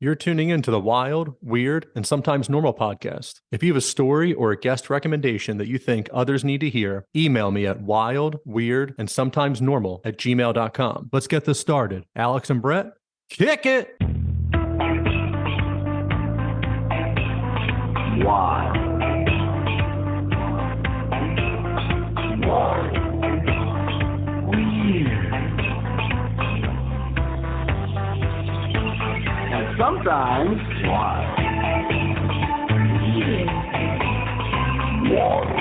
You're tuning into the Wild, Weird, and Sometimes Normal podcast. If you have a story or a guest recommendation that you think others need to hear, email me at wildweirdandsometimesnormal@gmail.com. Let's get this started. Alex and Brett, kick it! Wild. Wild. Weird. And sometimes wild. Weird. Wild.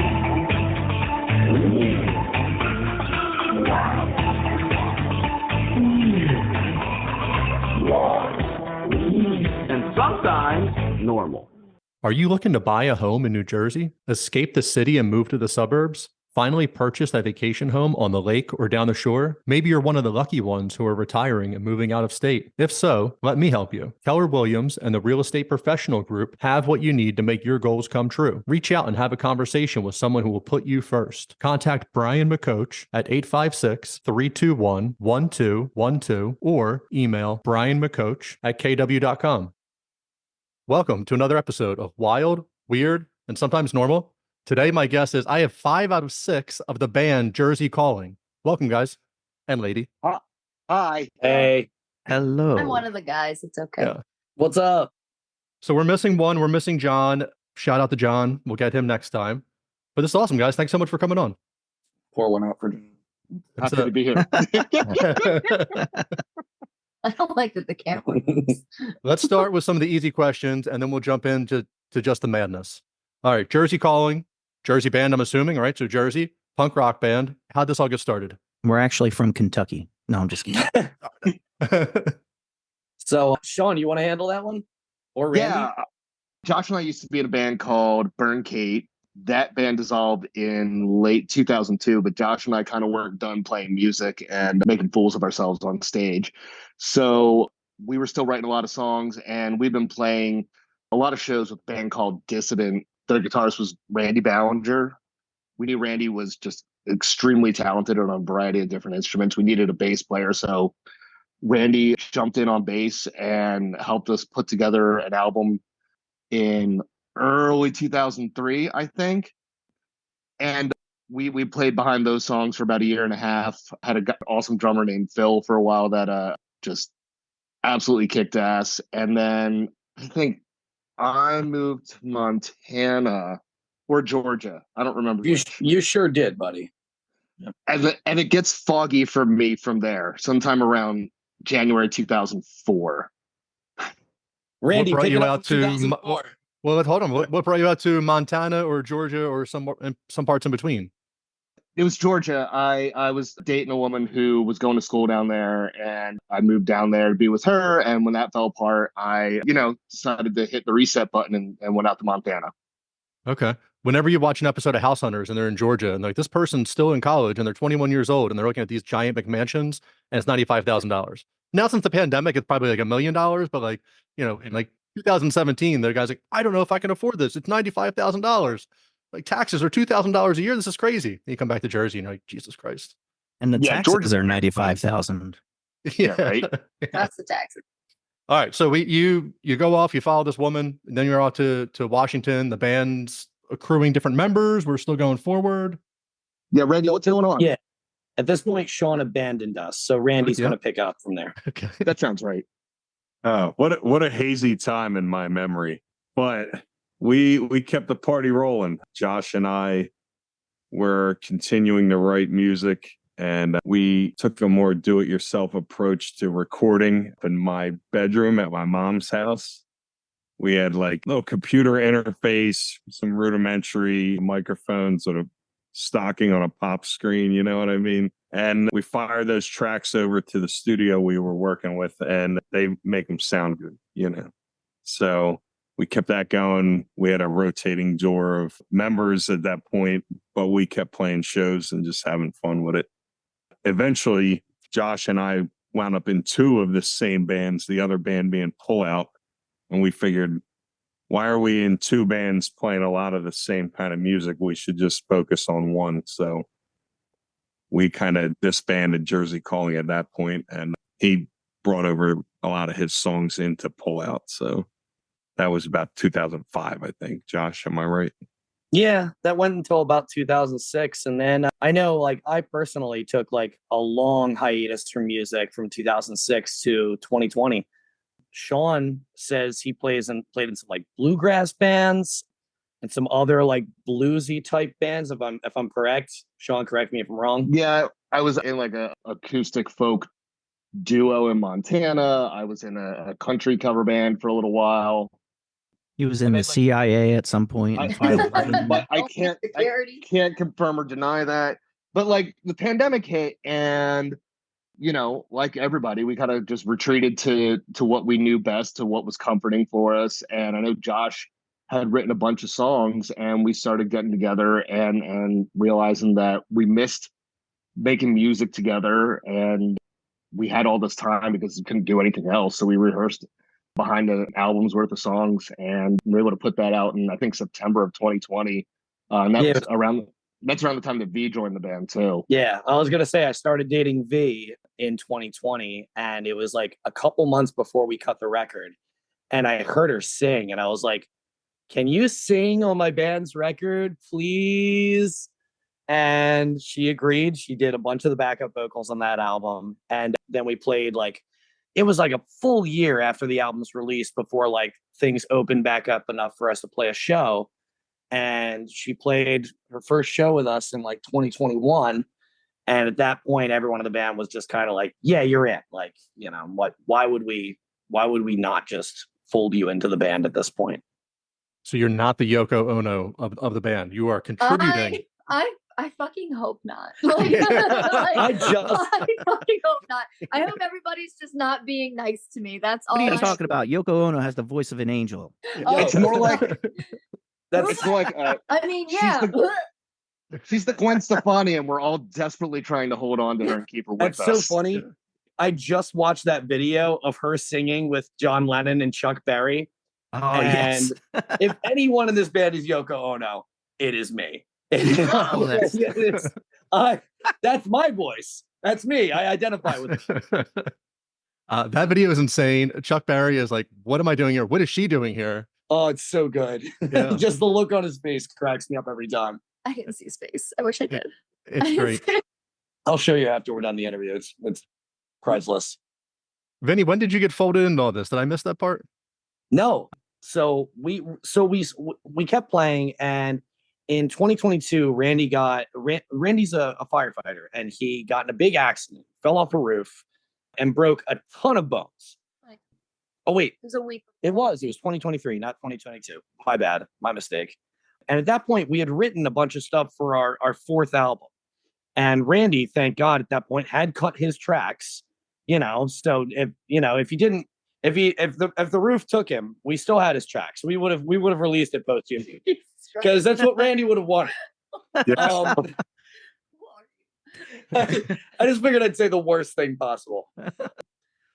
Weird. Wild. Weird. Wild. Weird. And sometimes normal. Are you looking to buy a home in New Jersey, escape the city and move to the suburbs? Finally purchase a vacation home on the lake or down the shore? Maybe you're one of the lucky ones who are retiring and moving out of state. If so, let me help you. Keller Williams and the Real Estate Professional Group have what you need to make your goals come true. Reach out and have a conversation with someone who will put you first. Contact Brian McCoach at 856-321-1212 or email brianmccoach@kw.com. Welcome to another episode of Wild, Weird, and Sometimes Normal. Today, my guest is I have 5 out of 6 of the band Jersey Calling. Welcome, guys and lady. Hi. Hey. Hello. I'm one of the guys. It's okay. Yeah. What's up? So we're missing one. We're missing John. Shout out to John. We'll get him next time. But this is awesome, guys. Thanks so much for coming on. Pour one out for John. It's Happy to be here. I don't like that the camera moves. Let's start with some of the easy questions, and then we'll jump into just the madness. All right, Jersey Calling, Jersey band, I'm assuming, right? So Jersey, punk rock band. How'd this all get started? We're actually from Kentucky. No, I'm just kidding. So, Sean, you want to handle that one? Or Randy? Yeah. Josh and I used to be in a band called Burn Kate. That band dissolved in late 2002, but Josh and I kind of weren't done playing music and making fools of ourselves on stage. So we were still writing a lot of songs, and we've been playing a lot of shows with a band called Dissident. Their guitarist was Randy Ballinger. We knew Randy was just extremely talented on a variety of different instruments. We needed a bass player, so Randy jumped in on bass and helped us put together an album in early 2003, I think. And we played behind those songs for about a year and a half. Had an awesome drummer named Phil for a while that just absolutely kicked ass. And then I think I moved to Montana or Georgia. I don't remember. You sure did, buddy. And it gets foggy for me from there, sometime around January 2004. Randy, What brought pick you it up out from to 2004. Well, hold on. What brought you out to Montana or Georgia or some parts in between? It was Georgia. I was dating a woman who was going to school down there, and I moved down there to be with her. And when that fell apart, I, decided to hit the reset button and went out to Montana. Okay. Whenever you watch an episode of House Hunters and they're in Georgia and like this person's still in college and they're 21 years old and they're looking at these giant McMansions and it's $95,000. Now, since the pandemic, it's probably like $1 million, but like, in like 2017, the guy's like, I don't know if I can afford this. It's $95,000. Like taxes are $2,000 a year. This is crazy. And you come back to Jersey and you're like, Jesus Christ. And the Yeah, taxes Georgia's are 95,000. Yeah. Right. That's the taxes. All right. So you go off, you follow this woman, and then you're off to Washington. The band's accruing different members. We're still going forward. Yeah, Randy, what's going on? Yeah. At this point, Sean abandoned us, so Randy's Yeah. going to pick up from there. Okay. That sounds right. Oh, what a hazy time in my memory. But we kept the party rolling. Josh and I were continuing to write music, and we took a more do-it-yourself approach to recording in my bedroom at my mom's house. We had like little computer interface, some rudimentary microphones sort of stocking on a pop screen, you know what I mean? And we fired those tracks over to the studio we were working with, and they make them sound good, So we kept that going. We had a rotating door of members at that point, but we kept playing shows and just having fun with it. Eventually, Josh and I wound up in 2 of the same bands, the other band being Pullout. And we figured, why are we in 2 bands playing a lot of the same kind of music? We should just focus on one. So we kind of disbanded Jersey Calling at that point, and he brought over a lot of his songs into Pull Out. So that was about 2005, I think. Josh, am I right? Yeah, that went until about 2006. And then I know, like, I personally took like a long hiatus from music from 2006 to 2020. Sean says he played in some like bluegrass bands and some other like bluesy type bands. If I'm correct, Sean, correct me if I'm wrong. Yeah, I was in like a acoustic folk duo in Montana. I was in a country cover band for a little while. He was And in then, the like, CIA at some point. And filed but I Security. can't confirm or deny that. But like the pandemic hit, and like everybody, we kind of just retreated to what we knew best, to what was comforting for us. And I know Josh had written a bunch of songs, and we started getting together and realizing that we missed making music together, and we had all this time because we couldn't do anything else. So we rehearsed behind an album's worth of songs, and we were able to put that out in, I think, September of 2020. And that's around the time that V joined the band too. Yeah, I was gonna say I started dating V in 2020, and it was like a couple months before we cut the record, and I heard her sing, and I was like, "Can you sing on my band's record, please?" And she agreed. She did a bunch of the backup vocals on that album, and then we played like it was like a full year after the album's release before like things opened back up enough for us to play a show. And she played her first show with us in like 2021. And at that point, everyone in the band was just kind of like, yeah, you're in. Like, why would we not just fold you into the band at this point? So you're not the Yoko Ono of the band. You are contributing. I fucking hope not. Like, I fucking hope not. I hope everybody's just not being nice to me. That's all. What are you talking about? Yoko Ono has the voice of an angel. Oh. It's more like That's it's more like I mean, yeah. she's the Gwen Stefani, and we're all desperately trying to hold on to her and keep her with that's us. so funny. I just watched that video of her singing with John Lennon and Chuck Berry. Oh, And yes. if anyone in this band is Yoko Ono, it is me. Oh, That's my voice. That's me. I identify with it. That video is insane. Chuck Berry is like, what am I doing here? What is she doing here? Oh, it's so good. Yeah. Just the look on his face cracks me up every time. I didn't see his face. I wish I did. It's great. I'll show you after we're done the interview. It's priceless. Vinny, when did you get folded into all this? Did I miss that part? No. So we kept playing, and in 2022, Randy's a firefighter, and he got in a big accident, fell off a roof, and broke a ton of bones. Oh wait, It was a week. it was 2023, not 2022. My bad, my mistake. And at that point, we had written a bunch of stuff for our fourth album, and Randy, thank God, at that point had cut his tracks. So if the roof took him, we still had his tracks. We would have released it posthumously because that's what Randy would have wanted. I just figured I'd say the worst thing possible.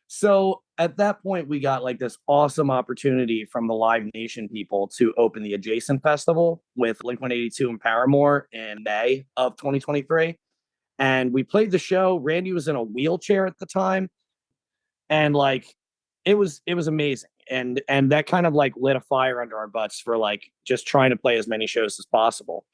So at that point, we got like this awesome opportunity from the Live Nation people to open the Adjacent Festival with Blink-182 and Paramore in May of 2023. And we played the show. Randy was in a wheelchair at the time. And like, it was amazing. And that kind of like lit a fire under our butts for like just trying to play as many shows as possible.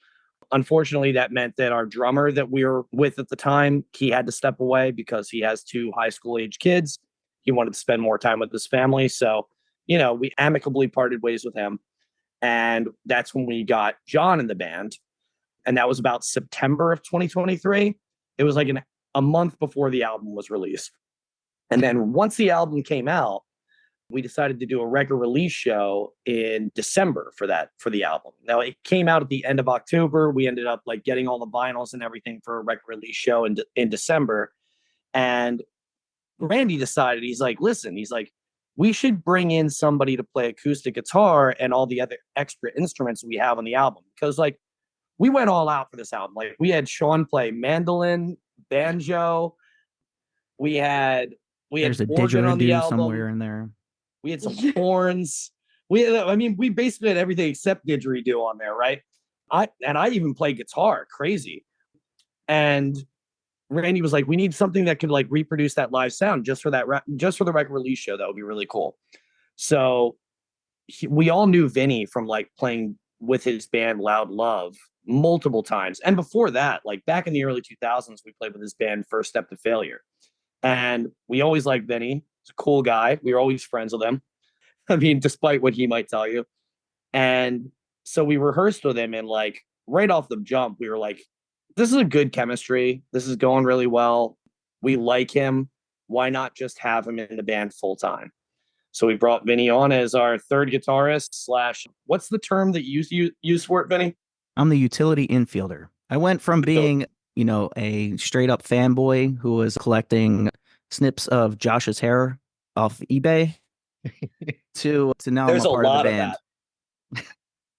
Unfortunately, that meant that our drummer that we were with at the time, he had to step away because he has 2 high school age kids. He wanted to spend more time with his family. So, we amicably parted ways with him. And that's when we got John in the band. And that was about September of 2023. It was like a month before the album was released. And then once the album came out, we decided to do a record release show in December for the album. Now it came out at the end of October. We ended up like getting all the vinyls and everything for a record release show in December. And Randy decided, he's like, we should bring in somebody to play acoustic guitar and all the other extra instruments we have on the album. Because like we went all out for this album. Like we had Sean play mandolin, banjo. We had There's a organ on the didgeridoo album. somewhere in there. We had some horns. We basically had everything except didgeridoo on there, right? I even played guitar, crazy. And Randy was like, we need something that could like reproduce that live sound just for that, just for the record release show. That would be really cool. So we all knew Vinny from like playing with his band Loud Love multiple times. And before that, like back in the early 2000s, we played with his band First Step to Failure. And we always liked Vinny. He's a cool guy. We were always friends with him. I mean, despite what he might tell you. And so we rehearsed with him, and like right off the jump, we were like, this is a good chemistry. This is going really well. We like him. Why not just have him in the band full time? So we brought Vinny on as our third guitarist slash, what's the term that you use for it, Vinny? I'm the utility infielder. I went from being, you know, a straight up fanboy who was collecting snips of Josh's hair off eBay to now There's I'm a part of lot the of band.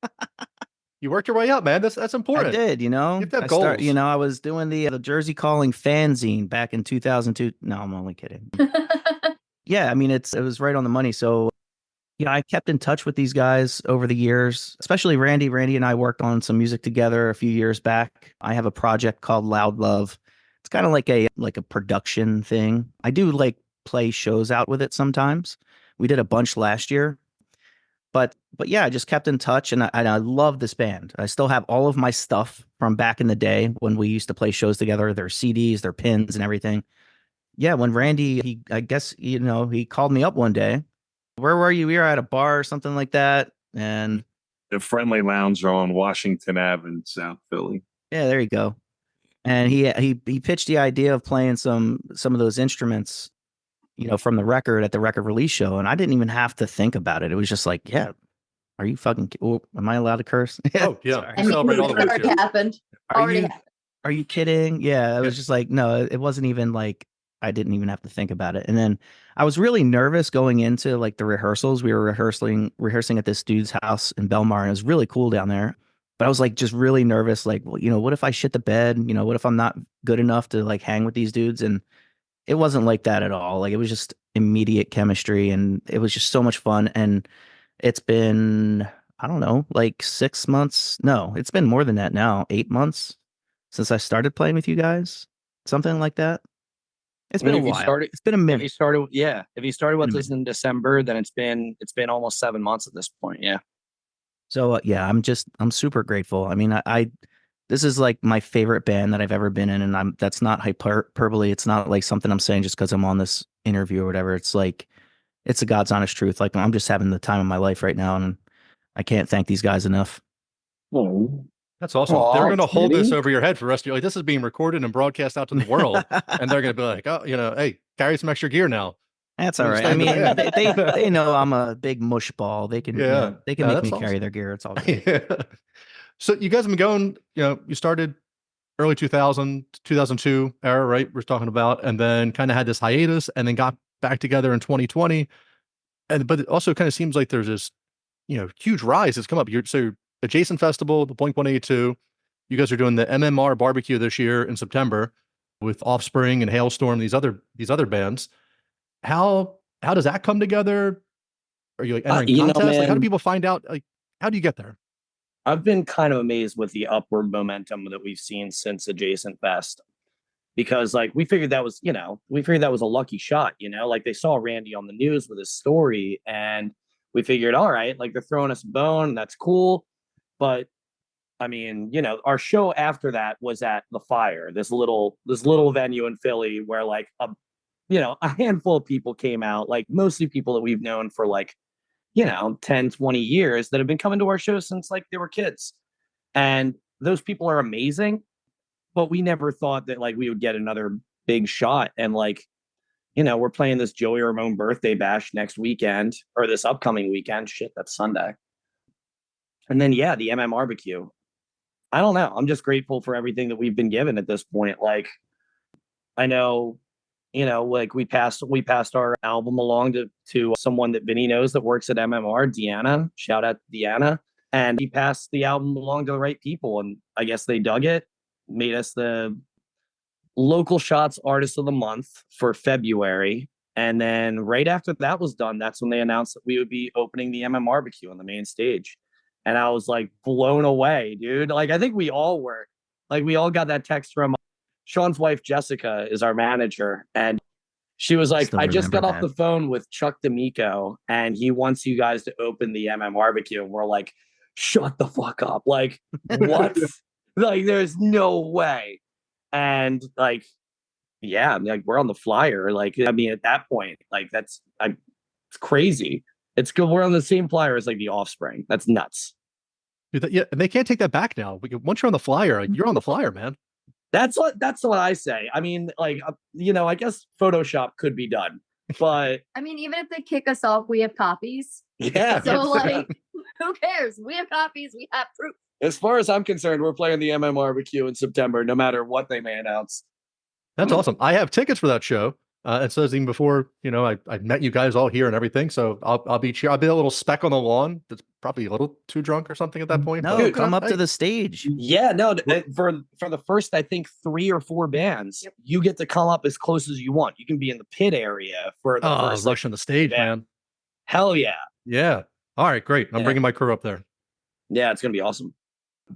that. You worked your way up, man. That's important. I did, you know. You have to have goals. I was doing the Jersey Calling fanzine back in 2002. No, I'm only kidding. Yeah, I mean it was right on the money. So yeah, I kept in touch with these guys over the years, especially Randy. Randy and I worked on some music together a few years back. I have a project called Loud Love. It's kind of like a production thing. I do like play shows out with it sometimes. We did a bunch last year. But yeah, I just kept in touch, and I love this band. I still have all of my stuff from back in the day when we used to play shows together, their CDs, their pins and everything. Yeah, when Randy, I guess, you know, he called me up one day. Where were you? We were at a bar or something like that. And The Friendly Lounge on Washington Ave in South Philly. yeah, there you go. And he pitched the idea of playing some of those instruments, you know, from the record at the record release show. And I didn't even have to think about it. It was just like, yeah, are you fucking, am I allowed to curse? Oh, yeah. Sorry. I mean, Celebrate all the it ways already here. happened. Already happened. Are you kidding? Yeah, it was Yeah. just like, no, it wasn't even like, I didn't even have to think about it. And then I was really nervous going into like the rehearsals. We were rehearsing at this dude's house in Belmar, and it was really cool down there. But I was like just really nervous, like, well, you know, what if I shit the bed? You know, what if I'm not good enough to like hang with these dudes? And it wasn't like that at all. Like it was just immediate chemistry, and it was just so much fun. And it's been, I don't know, like 6 months. No, it's been more than that now, 8 months since I started playing with you guys, something like that. It's been a while. It's been a If you minute. started, yeah. If you started with Been a this in December, then it's been almost 7 months at this point. Yeah. So yeah, I'm super grateful. I mean, I this is like my favorite band that I've ever been in, and that's not hyperbole. It's not like something I'm saying just because I'm on this interview or whatever. It's like it's the God's honest truth. Like I'm just having the time of my life right now, and I can't thank these guys enough. Oh, That's awesome. Aw, They're going to hold this Vinny. over your head for the rest of your life. This is being recorded and broadcast out to the world. And they're going to be like, oh, you know, hey, carry some extra gear now. That's all right. I Understand mean, the band. they know I'm a big mush ball. They can, you Yeah. know, they can No, make me that's carry awesome. their gear. It's all good. Yeah. So you guys have been going, you know, you started early 2000, 2002 era, right? We're talking about, and then kind of had this hiatus and then got back together in 2020. But it also kind of seems like there's this, you know, huge rise that's come up. So Adjacent Festival, the Blink 182, you guys are doing the MMRBQ this year in September with Offspring and Hailstorm, these other bands. How does that come together? Are you like entering You know, contests? Like, how do man, people find out? Like, how do you get there? I've been kind of amazed with the upward momentum that we've seen since Adjacent Fest, because like we figured that was a lucky shot, you know, like they saw Randy on the news with his story, and we figured, all right, like they're throwing us a bone, that's cool. But I mean, you know, our show after that was at the Fire, this little venue in Philly where like a handful of people came out, like mostly people that we've known for like, you know, 10, 20 years that have been coming to our shows since like they were kids. And those people are amazing, but we never thought that like we would get another big shot. And like, you know, we're playing this Joey Ramone birthday bash next weekend, or this upcoming weekend. Shit, that's Sunday. And then yeah, the MMRBQ. I don't know. I'm just grateful for everything that we've been given at this point. Like, I know, you know, like we passed our album along to someone that Vinny knows that works at MMR, Deanna. Shout out to Deanna. And he passed the album along to the right people, and I guess they dug it, made us the Local Shots Artist of the Month for February. And then right after that was done, that's when they announced that we would be opening the MMRBQ on the main stage. And I was like blown away, dude. Like I think we all were. Like we all got that text from Sean's wife, Jessica, is our manager. And she was like, Still I just got remember off that. the phone with Chuck D'Amico and he wants you guys to open the MMRBQ. And we're like, shut the fuck up. Like, what? Like, there's no way. And like, yeah, like we're on the flyer. Like, I mean, at that point, like it's crazy. It's good. We're on the same flyer as like the Offspring. That's nuts. Dude, yeah, and they can't take that back now. Once you're on the flyer, like, you're on the flyer, man. That's what I say. I mean, like, I guess Photoshop could be done, but I mean, even if they kick us off, we have copies. yeah. So like, who cares? We have copies. We have proof. As far as I'm concerned, we're playing the MMRBQ in September, no matter what they may announce. That's awesome. I have tickets for that show. It says even before, I met you guys all here and everything. So I'll be cheer. I'll be a little speck on the lawn. That's probably a little too drunk or something at that point. No, but, come up to hey, the stage. Yeah, no, for the first, I think 3 or 4 bands, you get to come up as close as you want. You can be in the pit area for the first rush on the stage, band. man. Hell yeah. Yeah. All right, great. I'm bringing my crew up there. Yeah, it's gonna be awesome.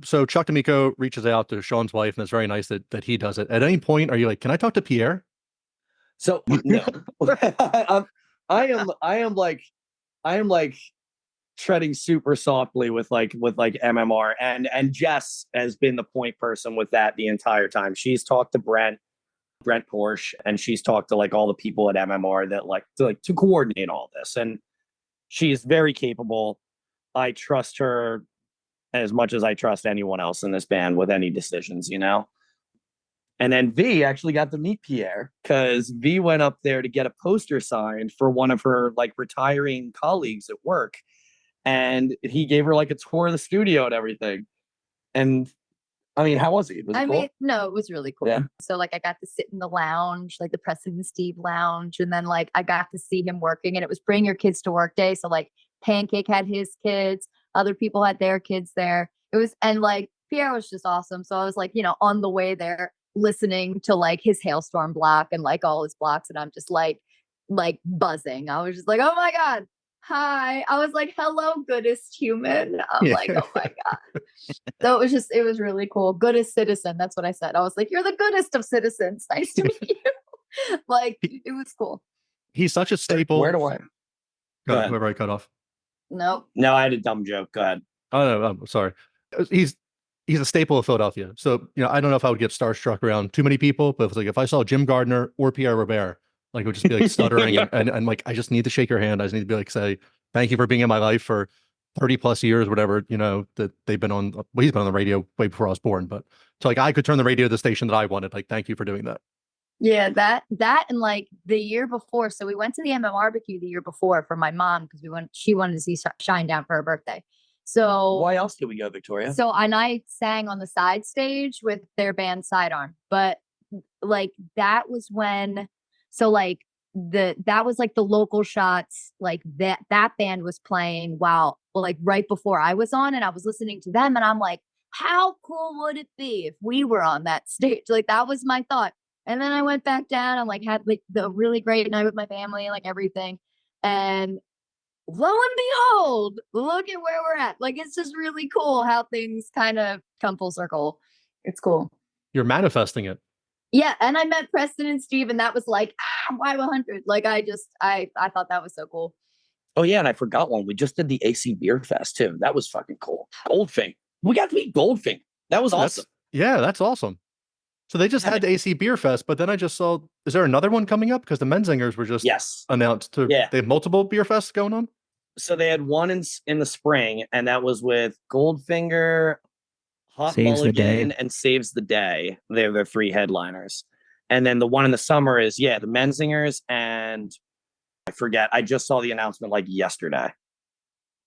So Chuck D'Amico reaches out to Sean's wife, and it's very nice that he does it. At any point, are you like, can I talk to Pierre? So no, I am like treading super softly with MMR, and Jess has been the point person with that the entire time. She's talked to Brent Porsche, and she's talked to like all the people at MMR that to coordinate all this, and she's very capable. I trust her as much as I trust anyone else in this band with any decisions, And then V actually got to meet Pierre because V went up there to get a poster signed for one of her like retiring colleagues at work. And he gave her like a tour of the studio and everything. And I mean, how was it? Was it cool? mean, no, it was really cool. Yeah. So like I got to sit in the lounge, like the Preston and Steve lounge. And then like I got to see him working, and it was bring your kids to work day. So like Pancake had his kids, other people had their kids there. It was, and like Pierre was just awesome. So I was like, on the way there, listening to like his Hailstorm block and like all his blocks, and I'm just like buzzing. I was just like, oh my God, hi. I was like, hello, goodest human. I'm like, oh my God. So it was really cool. Goodest citizen. That's what I said. I was like, you're the goodest of citizens. Nice to meet you. Like, it was cool. He's such a staple. Where do I? Go ahead. Whoever I cut off. Nope. No, I had a dumb joke. Go ahead. Oh no, I'm sorry. He's a staple of Philadelphia. So, I don't know if I would get starstruck around too many people, but it's like if I saw Jim Gardner or Pierre Robert, like it would just be like stuttering and like, I just need to shake your hand. I just need to be like, say, thank you for being in my life for 30 plus years, whatever, that they've been on. Well, he's been on the radio way before I was born, but so like I could turn the radio to the station that I wanted. Like, thank you for doing that. Yeah, that and like the year before. So we went to the MMRBQ the year before for my mom because she wanted to see Shine Down for her birthday. So why else did we go, Victoria? So and I sang on the side stage with their band Sidearm, but like that was when, so like that was like the local shots, like that band was playing while like right before I was on, and I was listening to them, and I'm like, how cool would it be if we were on that stage? Like that was my thought. And then I went back down and like had like the really great night with my family, like everything. And lo and behold, look at where we're at. Like, it's just really cool how things kind of come full circle. It's cool. You're manifesting it. Yeah. And I met Preston and Steve, and that was like, why 100? Like, I thought that was so cool. Oh, yeah. And I forgot one. We just did the AC Beer Fest, too. That was fucking cool. Goldfinger. We got to meet Goldfinger. That was awesome. That's awesome. So they just had the AC Beer Fest, but then I just saw, is there another one coming up? Because the Menzingers were just announced to, they have multiple beer fests going on? So they had one in the spring, and that was with Goldfinger, Hot Saves the Mulligan, Day. and Saves the Day. They're their 3 headliners. And then the one in the summer is, the Menzingers, and I forget. I just saw the announcement like yesterday.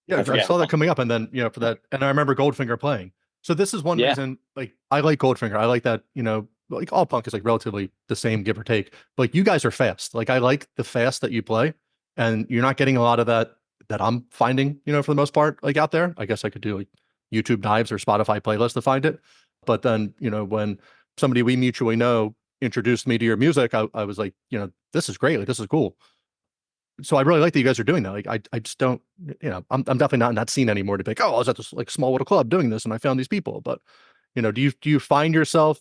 Yeah, I saw that coming up, and then, for that, and I remember Goldfinger playing. So this is one reason, like, I like Goldfinger. I like that, like all punk is like relatively the same, give or take. But like, you guys are fast. Like, I like the fast that you play, and you're not getting a lot of that I'm finding, for the most part, like out there. I guess I could do like YouTube dives or Spotify playlists to find it. But then, when somebody we mutually know introduced me to your music, I was like, this is great. Like, this is cool. So I really like that you guys are doing that. Like, I just don't, I'm definitely not in that scene anymore to be like, oh, I was at this like small little club doing this and I found these people. But, do you find yourself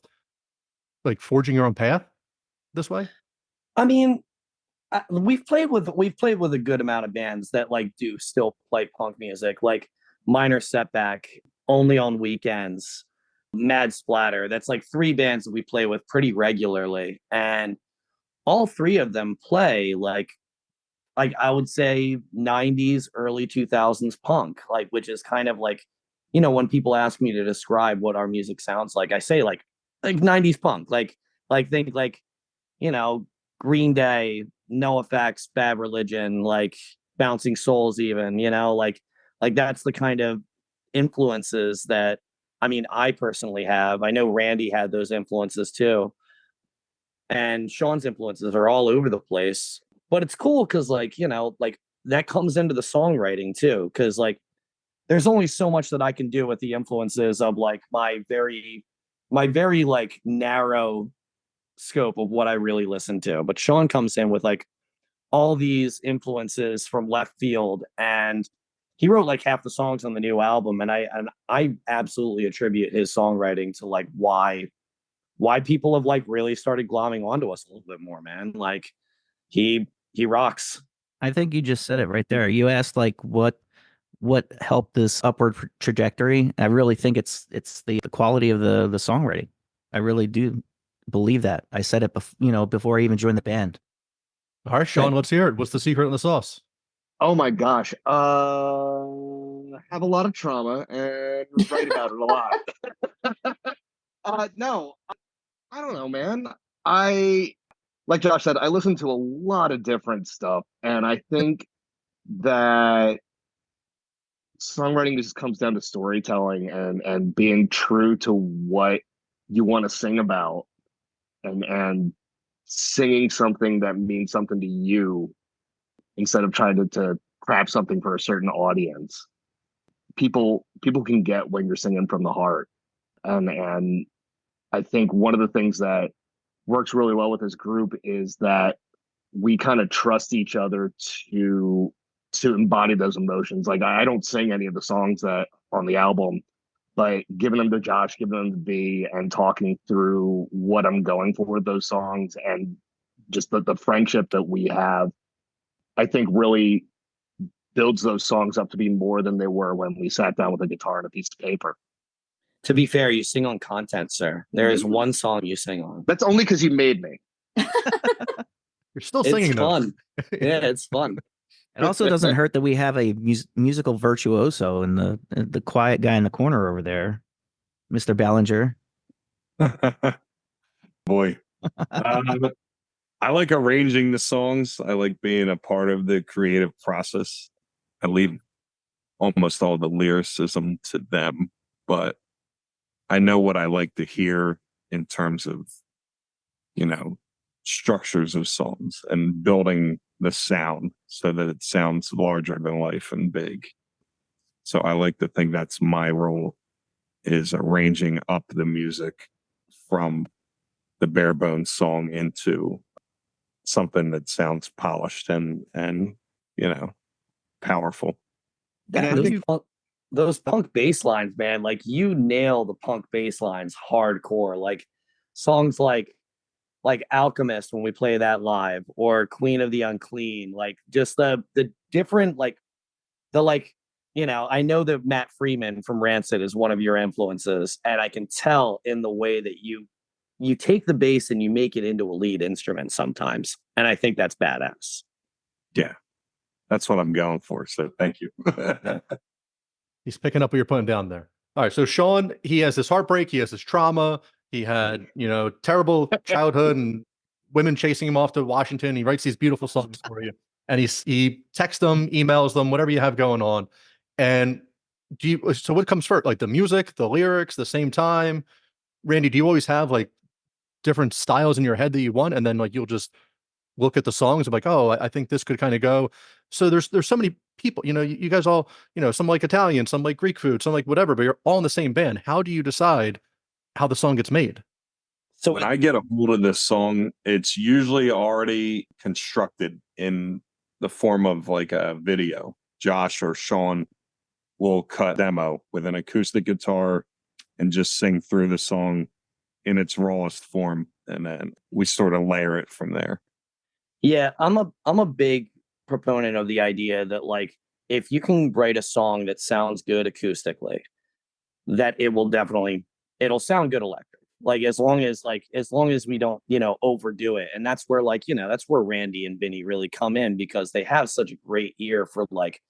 like forging your own path this way? I mean, we've played with a good amount of bands that like do still play punk music, like Minor Setback, Only on Weekends, Mad Splatter. That's like 3 bands that we play with pretty regularly, and all 3 of them play like I would say 90s, early 2000s punk, like, which is kind of like, when people ask me to describe what our music sounds like, I say like 90s punk, like think like, Green Day, No Effects, Bad Religion, like Bouncing Souls, even, like that's the kind of influences that, I mean, I personally have. I know Randy had those influences too. And Sean's influences are all over the place. But it's cool because, like, like that comes into the songwriting too. Because, like, there's only so much that I can do with the influences of like my very like narrow scope of what I really listen to. But Sean comes in with like all these influences from left field, and he wrote like half the songs on the new album. And I absolutely attribute his songwriting to like why people have like really started glomming onto us a little bit more, man. Like he rocks. I think you just said it right there. You asked like what helped this upward trajectory. I really think it's the quality of the songwriting. I really do believe that. I said it before I even joined the band. All right, Sean, let's hear it. What's the secret in the sauce? Oh my gosh. Have a lot of trauma and write about it a lot. No, I don't know, man. Like Josh said, I listen to a lot of different stuff, and I think that songwriting just comes down to storytelling and being true to what you want to sing about, and singing something that means something to you instead of trying to craft something for a certain audience. People can get when you're singing from the heart, and I think one of the things that works really well with this group is that we kind of trust each other to embody those emotions. Like I don't sing any of the songs that on the album, but giving them to Josh, giving them to B, and talking through what I'm going for with those songs, and just the friendship that we have, I think really builds those songs up to be more than they were when we sat down with a guitar and a piece of paper. To be fair, you sing on content, sir. There is one song you sing on. That's only because you made me. You're still singing, It's fun. Yeah, it's fun. It also doesn't hurt that we have a musical virtuoso in the quiet guy in the corner over there, Mr. Ballinger. Boy. I like arranging the songs. I like being a part of the creative process. I leave almost all the lyricism to them, but I know what I like to hear in terms of, structures of songs and building the sound so that it sounds larger than life and big. So I like to think that's my role, is arranging up the music from the bare bones song into something that sounds polished and powerful. And those punk bass lines, man, like you nail the punk bass lines hardcore. Like songs like Alchemist when we play that live, or Queen of the Unclean, like just the different I know that Matt Freeman from Rancid is one of your influences, and I can tell in the way that you take the bass and you make it into a lead instrument sometimes, and I think that's badass. Yeah, that's what I'm going for. So thank you. He's picking up what you're putting down there. All right. So Sean, he has this heartbreak. He has this trauma. He had, terrible childhood and women chasing him off to Washington. He writes these beautiful songs for you. And he texts them, emails them, whatever you have going on. And so what comes first? Like the music, the lyrics, the same time? Randy, do you always have like different styles in your head that you want? And then like you'll just look at the songs and be like, oh, I think this could kind of go. So there's so many people, you guys all, some like Italian, some like Greek food, some like whatever, but you're all in the same band. How do you decide how the song gets made? So when I get a hold of this song, it's usually already constructed in the form of like a video. Josh or Sean will cut demo with an acoustic guitar and just sing through the song in its rawest form, and then we sort of layer it from there. Yeah, I'm a big proponent of the idea that like if you can write a song that sounds good acoustically, that it'll sound good electric. Like as long as we don't, overdo it. And that's where that's where Randy and Vinny really come in, because they have such a great ear for like,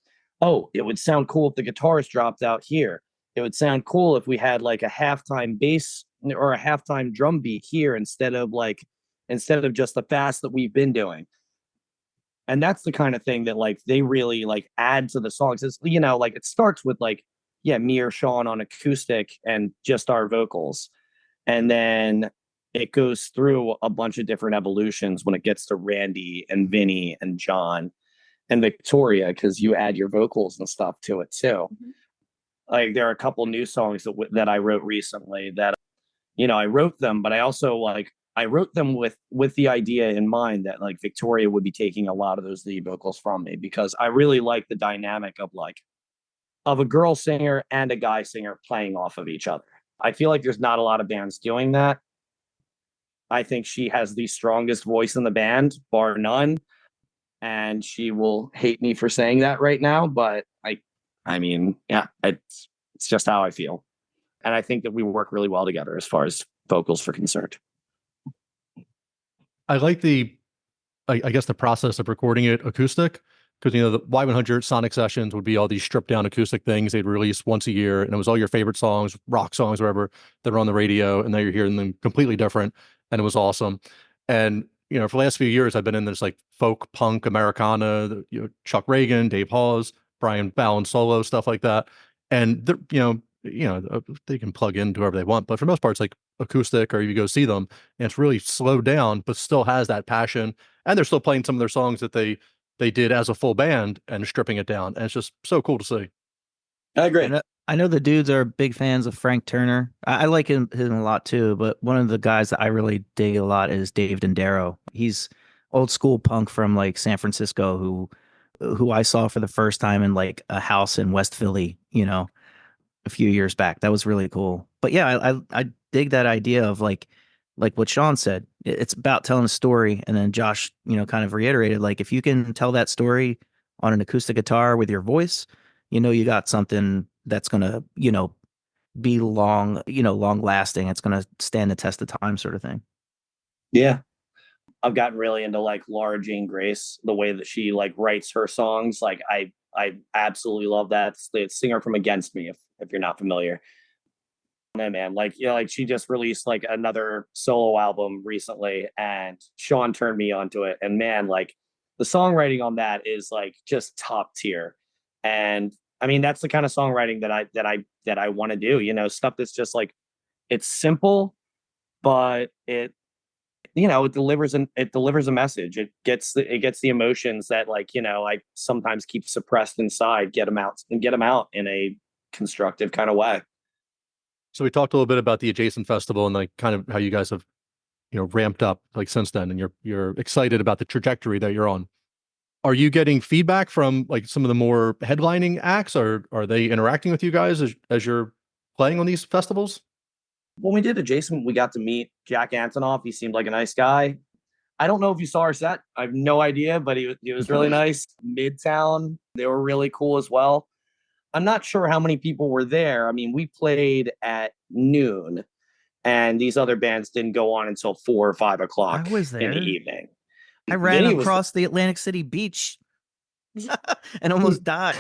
oh, it would sound cool if the guitars dropped out here. It would sound cool if we had like a halftime bass or a halftime drum beat here instead of just the fast that we've been doing. And that's the kind of thing that like they really like add to the songs. It's, like it starts with like, yeah, me or Sean on acoustic and just our vocals. And then it goes through a bunch of different evolutions when it gets to Randy and Vinny and John and Victoria, because you add your vocals and stuff to it too. Mhm. Like there are a couple new songs that I wrote recently that, I wrote them, but I also I wrote them with the idea in mind that like Victoria would be taking a lot of those lead vocals from me, because I really like the dynamic of a girl singer and a guy singer playing off of each other. I feel like there's not a lot of bands doing that. I think she has the strongest voice in the band, bar none. And she will hate me for saying that right now, but I mean, yeah, it's just how I feel. And I think that we work really well together as far as vocals are concerned. I like I guess the process of recording it acoustic, because the Y100 Sonic Sessions would be all these stripped down acoustic things they'd release once a year, and it was all your favorite songs, rock songs, whatever, that are on the radio, and now you're hearing them completely different, and it was awesome. And for the last few years, I've been in this like folk, punk, Americana, Chuck Reagan, Dave Hawes, Brian Fallon solo, stuff like that, and they can plug into whoever they want, but for the most part, it's like acoustic, or you go see them, and it's really slowed down, but still has that passion, and they're still playing some of their songs that they did as a full band and stripping it down. And it's just so cool to see. I agree. I know the dudes are big fans of Frank Turner. I like him a lot too, but one of the guys that I really dig a lot is Dave Dendero. He's old school punk from like San Francisco who I saw for the first time in like a house in West Philly, a few years back. That was really cool. But yeah, I dig that idea of like what Sean said. It's about telling a story, and then Josh, kind of reiterated, like if you can tell that story on an acoustic guitar with your voice, you got something that's gonna, be long lasting. It's gonna stand the test of time, sort of thing. Yeah. I've gotten really into like Laura Jane Grace, the way that she like writes her songs. Like I absolutely love that. It's the singer from Against Me, if you're not familiar. Yeah, man, like she just released like another solo album recently, and Sean turned me onto it. And man, like the songwriting on that is like just top tier. And I mean, that's the kind of songwriting that I want to do. Stuff that's just like, it's simple, but it delivers a message. It gets the emotions that I sometimes keep suppressed inside, get them out in a constructive kind of way. So we talked a little bit about the Adjacent Festival and like kind of how you guys have, ramped up like since then, and you're excited about the trajectory that you're on. Are you getting feedback from like some of the more headlining acts, or are they interacting with you guys as you're playing on these festivals? When we did Adjacent, we got to meet Jack Antonoff. He seemed like a nice guy. I don't know if you saw our set. I have no idea, but he was really nice. Midtown, they were really cool as well. I'm not sure how many people were there. I mean, we played at noon, and these other bands didn't go on until 4 or 5 o'clock I was in there. the evening. I ran Vinny across the Atlantic City beach and almost died.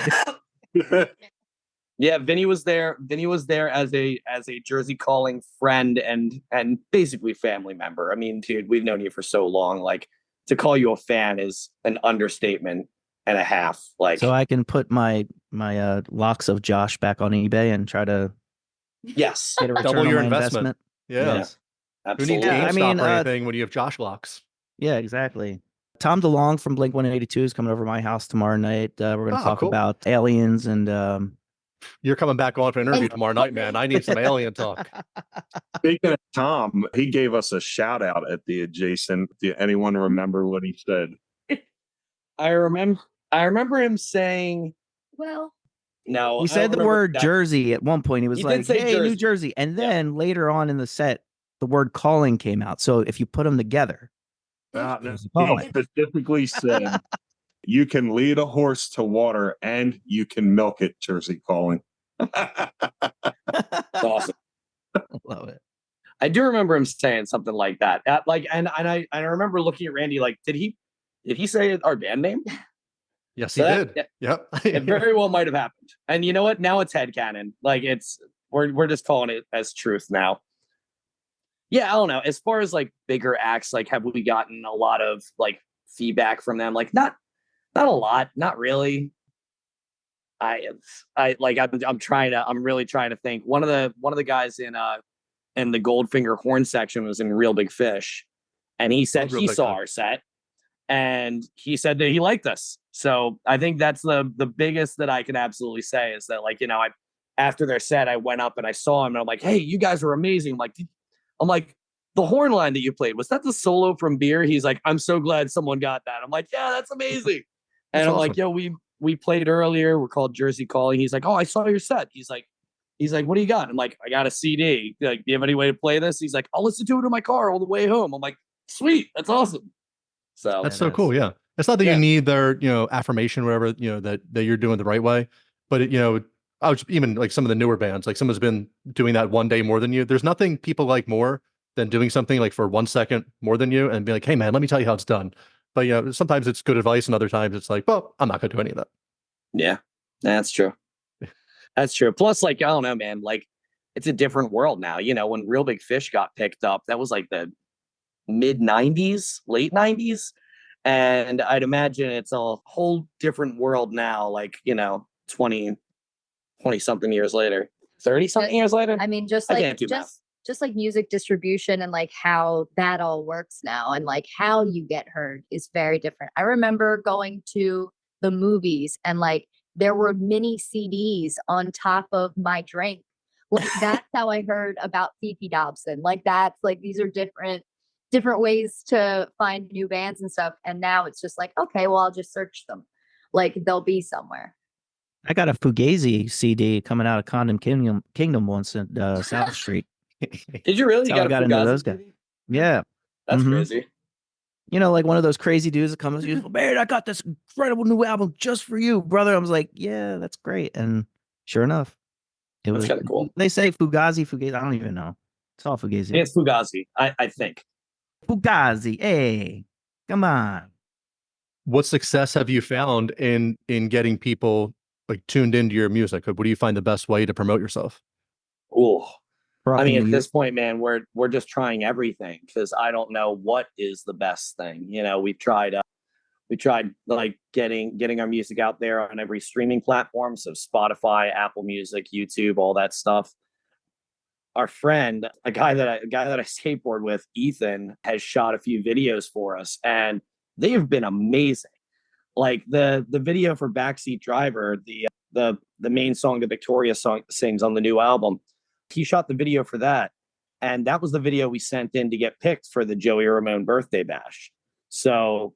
Yeah, Vinny was there. Vinny was there as a Jersey calling friend and basically family member. I mean, dude, we've known you for so long. Like, to call you a fan is an understatement and a half. Like, So I can put my locks of Josh back on eBay and try to yes, get a return Double on your my investment. Yeah. Yes. Who needs absolutely. GameStop I mean, or anything when you have Josh locks? Yeah, exactly. Tom DeLonge from Blink-182 is coming over to my house tomorrow night. We're going to talk cool. about aliens and You're coming back on for an interview tomorrow night, man. I need some alien talk. Speaking of Tom, he gave us a shout out at the Adjacent. Do anyone remember what he said? I remember him saying, Well, no. he I said don't the remember word that. Jersey at one point. He was He like, did say "Hey, Jersey. New Jersey," and then later on in the set, the word calling came out. So if you put them together, He calling. specifically said you can lead a horse to water and you can milk it, Jersey calling. It's awesome. Love it. I do remember him saying something like that. And I remember looking at Randy like, did he say our band name? Yes, So he that- did. Yep. It very well might have happened. And you know what? Now it's headcanon. Like we're just calling it as truth now. Yeah, I don't know. As far as like bigger acts, like have we gotten a lot of like feedback from them? Like not a lot, not really. I'm really trying to think. One of the guys in the Goldfinger horn section was in Real Big Fish, and he said Real he Big saw Fish. our set, and he said that he liked us. So I think that's the biggest that I can absolutely say is that, like, you know, after their set, I went up and I saw him, and I'm like, hey, you guys are amazing. I'm like, the horn line that you played, was that the solo from Beer? He's like, I'm so glad someone got that. I'm like, yeah, that's amazing. And That's I'm like, awesome. yo, we played earlier. We're called Jersey Calling. He's like, oh, I saw your set. He's like, what do you got? I'm like, I got a CD. Like, do you have any way to play this? He's like, I'll listen to it in my car all the way home. I'm like, sweet, that's awesome. So That's so cool. Yeah. It's not that Yeah. you need their, affirmation, whatever, that you're doing the right way. But I was even like some of the newer bands, like someone's been doing that one day more than you. There's nothing people like more than doing something like for 1 second more than you and be like, hey man, let me tell you how it's done. But sometimes it's good advice and other times it's like, well, I'm not going to do any of that. Yeah, that's true. That's true. Plus, like, I don't know, man, like it's a different world now. You know, when Real Big Fish got picked up, that was like the mid 90s, late 90s. And I'd imagine it's a whole different world now, like, 20 something years later, 30 something years later. I mean, just I like can't do math. just like music distribution and like how that all works now and like how you get heard is very different. I remember going to the movies and like there were mini CDs on top of my drink. Like that's how I heard about Fifi Dobson. Like that's like these are different ways to find new bands and stuff. And now it's just like, okay, well, I'll just search them. Like they'll be somewhere. I got a Fugazi CD coming out of Condom Kingdom once at South Street. Did you really? That's how I got into those guys. Yeah. That's Mhm. crazy. Like one of those crazy dudes that comes, goes, man, I got this incredible new album just for you, brother. I was like, yeah, that's great. And sure enough, it That's was kinda cool. They say Fugazi. I don't even know. It's all Fugazi. It's Fugazi, I think. Fugazi. Hey, come on. What success have you found in getting people like tuned into your music? What do you find the best way to promote yourself? Oh, I mean, Rocking at the this point, man, we're just trying everything because I don't know what is the best thing. We've tried like getting our music out there on every streaming platform, so Spotify, Apple Music, YouTube, all that stuff. Our friend, a guy that I skateboard with, Ethan, has shot a few videos for us, and they have been amazing. Like the video for Backseat Driver, the main song that Victoria sings on the new album. He shot the video for that, and that was the video we sent in to get picked for the Joey Ramone birthday bash. So,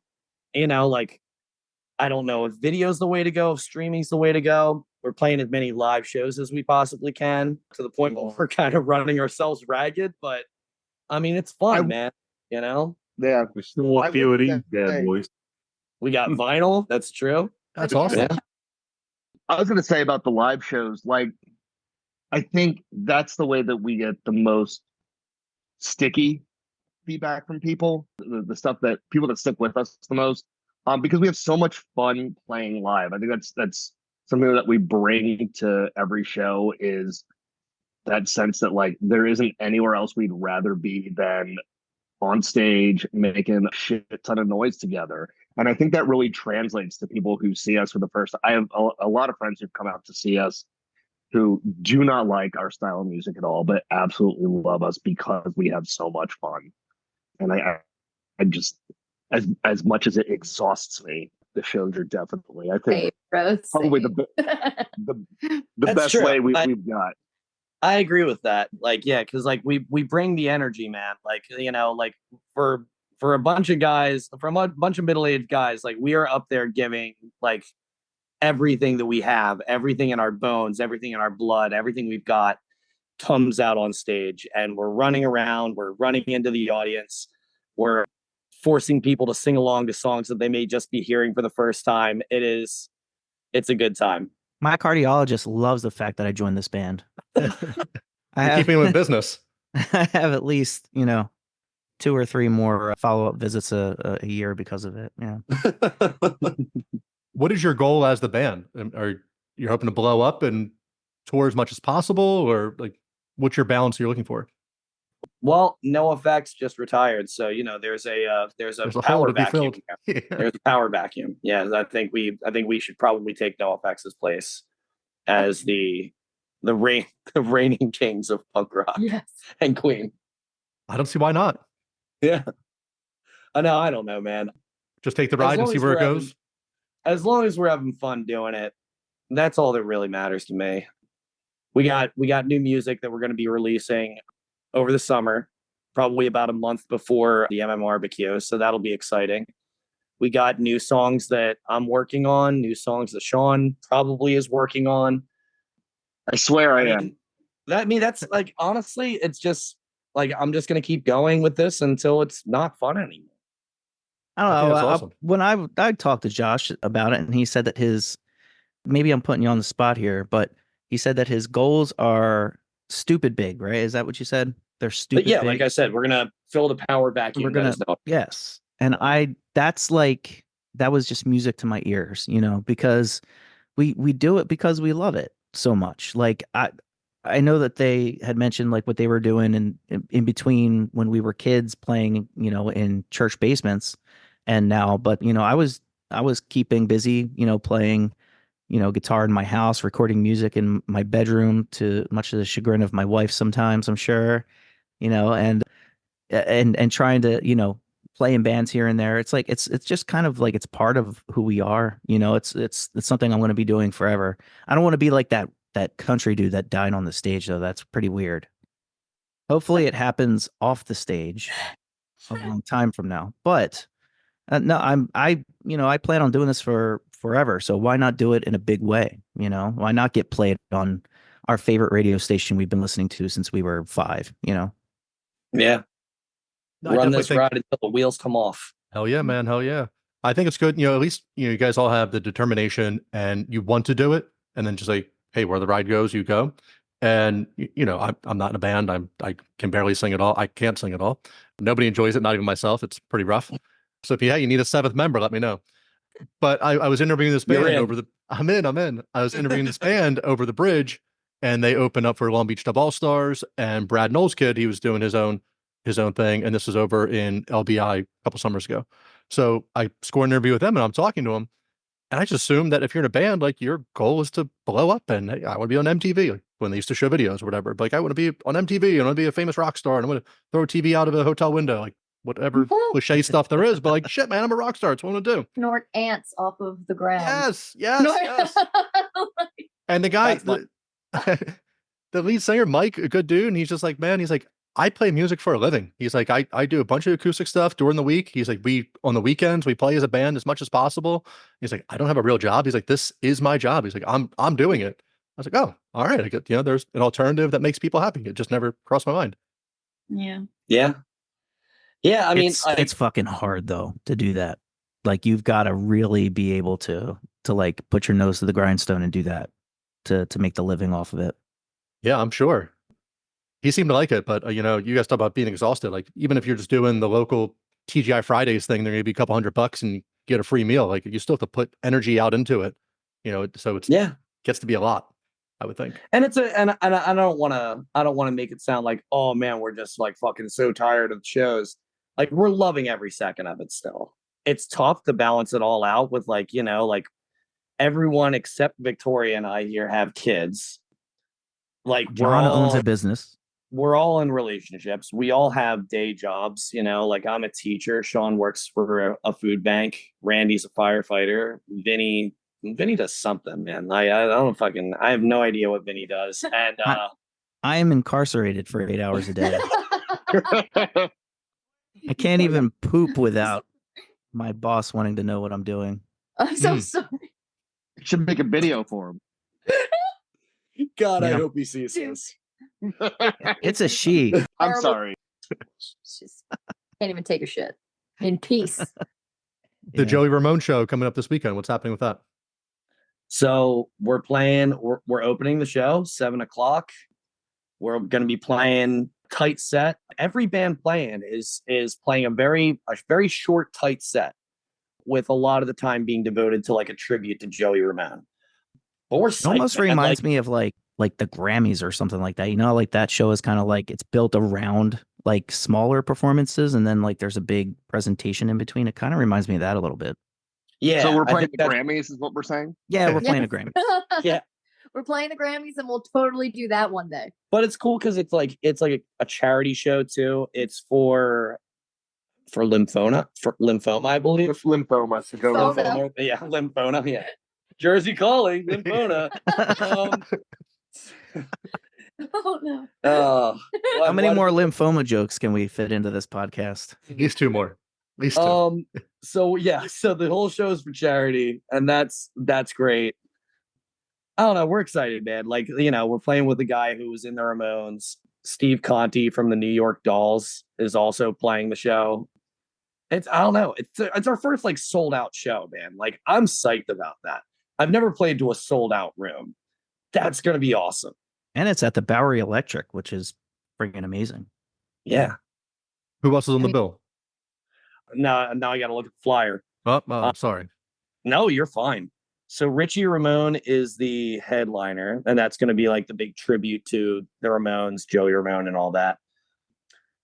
like, I don't know if video's the way to go, if streaming's the way to go. We're playing as many live shows as we possibly can to the point where we're kind of running ourselves ragged. But I mean, it's fun, man. Yeah. We still a few of these bad boys. We got vinyl. That's true. That's awesome. Yeah. I was going to say about the live shows, like, I think that's the way that we get the most sticky feedback from people, the stuff that people that stick with us the most, because we have so much fun playing live. I think that's something that we bring to every show is that sense that like there isn't anywhere else we'd rather be than on stage making a shit ton of noise together. And I think that really translates to people who see us for the first time. I have a lot of friends who've come out to see us who do not like our style of music at all, but absolutely love us because we have so much fun. And I just, as much as it exhausts me, the shows are definitely, I think, probably the best true. way we've got. I agree with that. Like, yeah, because like we bring the energy, man. Like, like for a bunch of guys, from a bunch of middle-aged guys, like we are up there giving like everything that we have, everything in our bones, everything in our blood, everything we've got comes out on stage, and we're running around, we're running into the audience, we're forcing people to sing along to songs that they may just be hearing for the first time. It's a good time. My cardiologist loves the fact that I joined this band. You're keeping him in business. I have at least, 2 or 3 more follow-up visits a year because of it. Yeah. What is your goal as the band? Are you hoping to blow up and tour as much as possible, or like what's your balance you're looking for? Well, no effects just retired, so there's a hole power to be vacuum. filled. Here. Yeah. There's a power vacuum. Yeah, I think we should probably take no effects' place as the reigning kings of punk rock. Yes. And Queen. I don't see why not. Yeah. I don't know, man. Just take the ride and see where it goes. As long as we're having fun doing it, that's all that really matters to me. We got new music that we're going to be releasing over the summer, probably about a month before the MMRBQ, so that'll be exciting. We got new songs that I'm working on, new songs that Sean probably is working on. I swear I am. That's like, honestly, it's just like, I'm just going to keep going with this until it's not fun anymore. I don't I think know. that's awesome. When I talked to Josh about it, and he said that maybe I'm putting you on the spot here, but he said that his goals are stupid big, right? Is that what you said? They're stupid But yeah, big. like I said, we're going to fill the power vacuum. We're gonna, yes. And that was just music to my ears, because we do it because we love it so much. Like I know that they had mentioned like what they were doing in between when we were kids playing, in church basements and now, but I was keeping busy, playing, guitar in my house, recording music in my bedroom, to much of the chagrin of my wife sometimes, I'm sure, and trying to, play in bands here and there. It's like it's just kind of like it's part of who we are. It's something I'm going to be doing forever. I don't want to be like that country dude that died on the stage, though. That's pretty weird. Hopefully it happens off the stage a long time from now. But no, I plan on doing this for forever. So why not do it in a big way? Why not get played on our favorite radio station we've been listening to since we were 5, Yeah. No, Run this ride until the wheels come off. Hell yeah, man. Hell yeah. I think it's good. At least, you guys all have the determination and you want to do it. And then just like, hey, where the ride goes, you go. And, I'm not in a band. I can barely sing at all. I can't sing at all. Nobody enjoys it, not even myself. It's pretty rough. So if you need a 7th member, let me know. But I was interviewing this band I'm in. I was interviewing this band over the bridge, and they opened up for Long Beach Dub All-Stars, and Brad Knowles' kid, he was doing his own thing. And this was over in LBI a couple summers ago. So I scored an interview with them, and I'm talking to him. And I just assumed that if you're in a band, like your goal is to blow up, and hey, I want to be on MTV, like when they used to show videos or whatever. But like, I want to be on MTV, and I want to be a famous rock star, and I want to throw a TV out of a hotel window, like whatever cliche stuff there is. But like, shit, man, I'm a rock star. It's what I want to do. Snort ants off of the ground. Yes. And the guy, the lead singer, Mike, a good dude, and he's just like, man, he's like, I play music for a living. He's like, I do a bunch of acoustic stuff during the week. He's like, on the weekends, we play as a band as much as possible. He's like, I don't have a real job. He's like, this is my job. He's like, I'm doing it. I was like, oh, all right. I get, there's an alternative that makes people happy. It just never crossed my mind. Yeah. Yeah. Yeah. I mean, it's fucking hard though to do that. Like, you've got to really be able to like put your nose to the grindstone and do that to make the living off of it. Yeah, I'm sure. He seemed to like it, but you guys talk about being exhausted. Like, even if you're just doing the local TGI Fridays thing, they're gonna be a couple $100 and you get a free meal. Like, you still have to put energy out into it, so it's gets to be a lot, I would think. And I don't want to make it sound like, oh man, we're just like fucking so tired of the shows. Like, we're loving every second of it still. It's tough to balance it all out with like everyone except Victoria and I here have kids. Like, John owns a business. We're all in relationships. We all have day jobs, like I'm a teacher. Sean works for a food bank. Randy's a firefighter. Vinny does something, man. I have no idea what Vinny does. And I am incarcerated for 8 hours a day. I can't even poop without my boss wanting to know what I'm doing. I'm so sorry. Should make a video for him. God, Yeah. I hope he sees this. It's a she. I'm Terrible. sorry. Just can't even take a shit in peace. The Yeah. Joey Ramone show coming up this weekend. What's happening with that? So we're opening the show 7:00. We're going to be playing tight set. Every band playing is playing a very short, tight set, with a lot of the time being devoted to like a tribute to Joey Ramone. But we're It almost reminds me of like the Grammys or something like that. You know, like that show is kind of like it's built around like smaller performances, and then like there's a big presentation in between. It kind of reminds me of that a little bit. Yeah. So we're I playing think the that's- Grammys, is what we're saying. Yeah, we're playing a Yes. Grammy. Yeah. We're playing the Grammys and we'll totally do that one day. But it's cool because it's like a charity show too. It's for lymphoma, I believe. With lymphoma. So go So- lymphoma. Yeah, lymphoma. Yeah. Jersey calling lymphoma. Oh no. How many more lymphoma jokes can we fit into this podcast? At least two more. At least two. So yeah, so the whole show is for charity, and that's great. I don't know, we're excited, man. Like, you know, we're playing with a guy who was in the Ramones. Steve Conti from the New York Dolls is also playing the show. I don't know, it's our first like sold out show, man. Like, I'm psyched about that. I've never played to a sold out room. That's gonna be awesome. And it's at the Bowery Electric, which is freaking amazing. Yeah. Who else is on the bill? Now I gotta look at the flyer. Oh, sorry. No, you're fine. So Richie Ramone is the headliner, and that's going to be like the big tribute to the Ramones, Joey Ramone, and all that.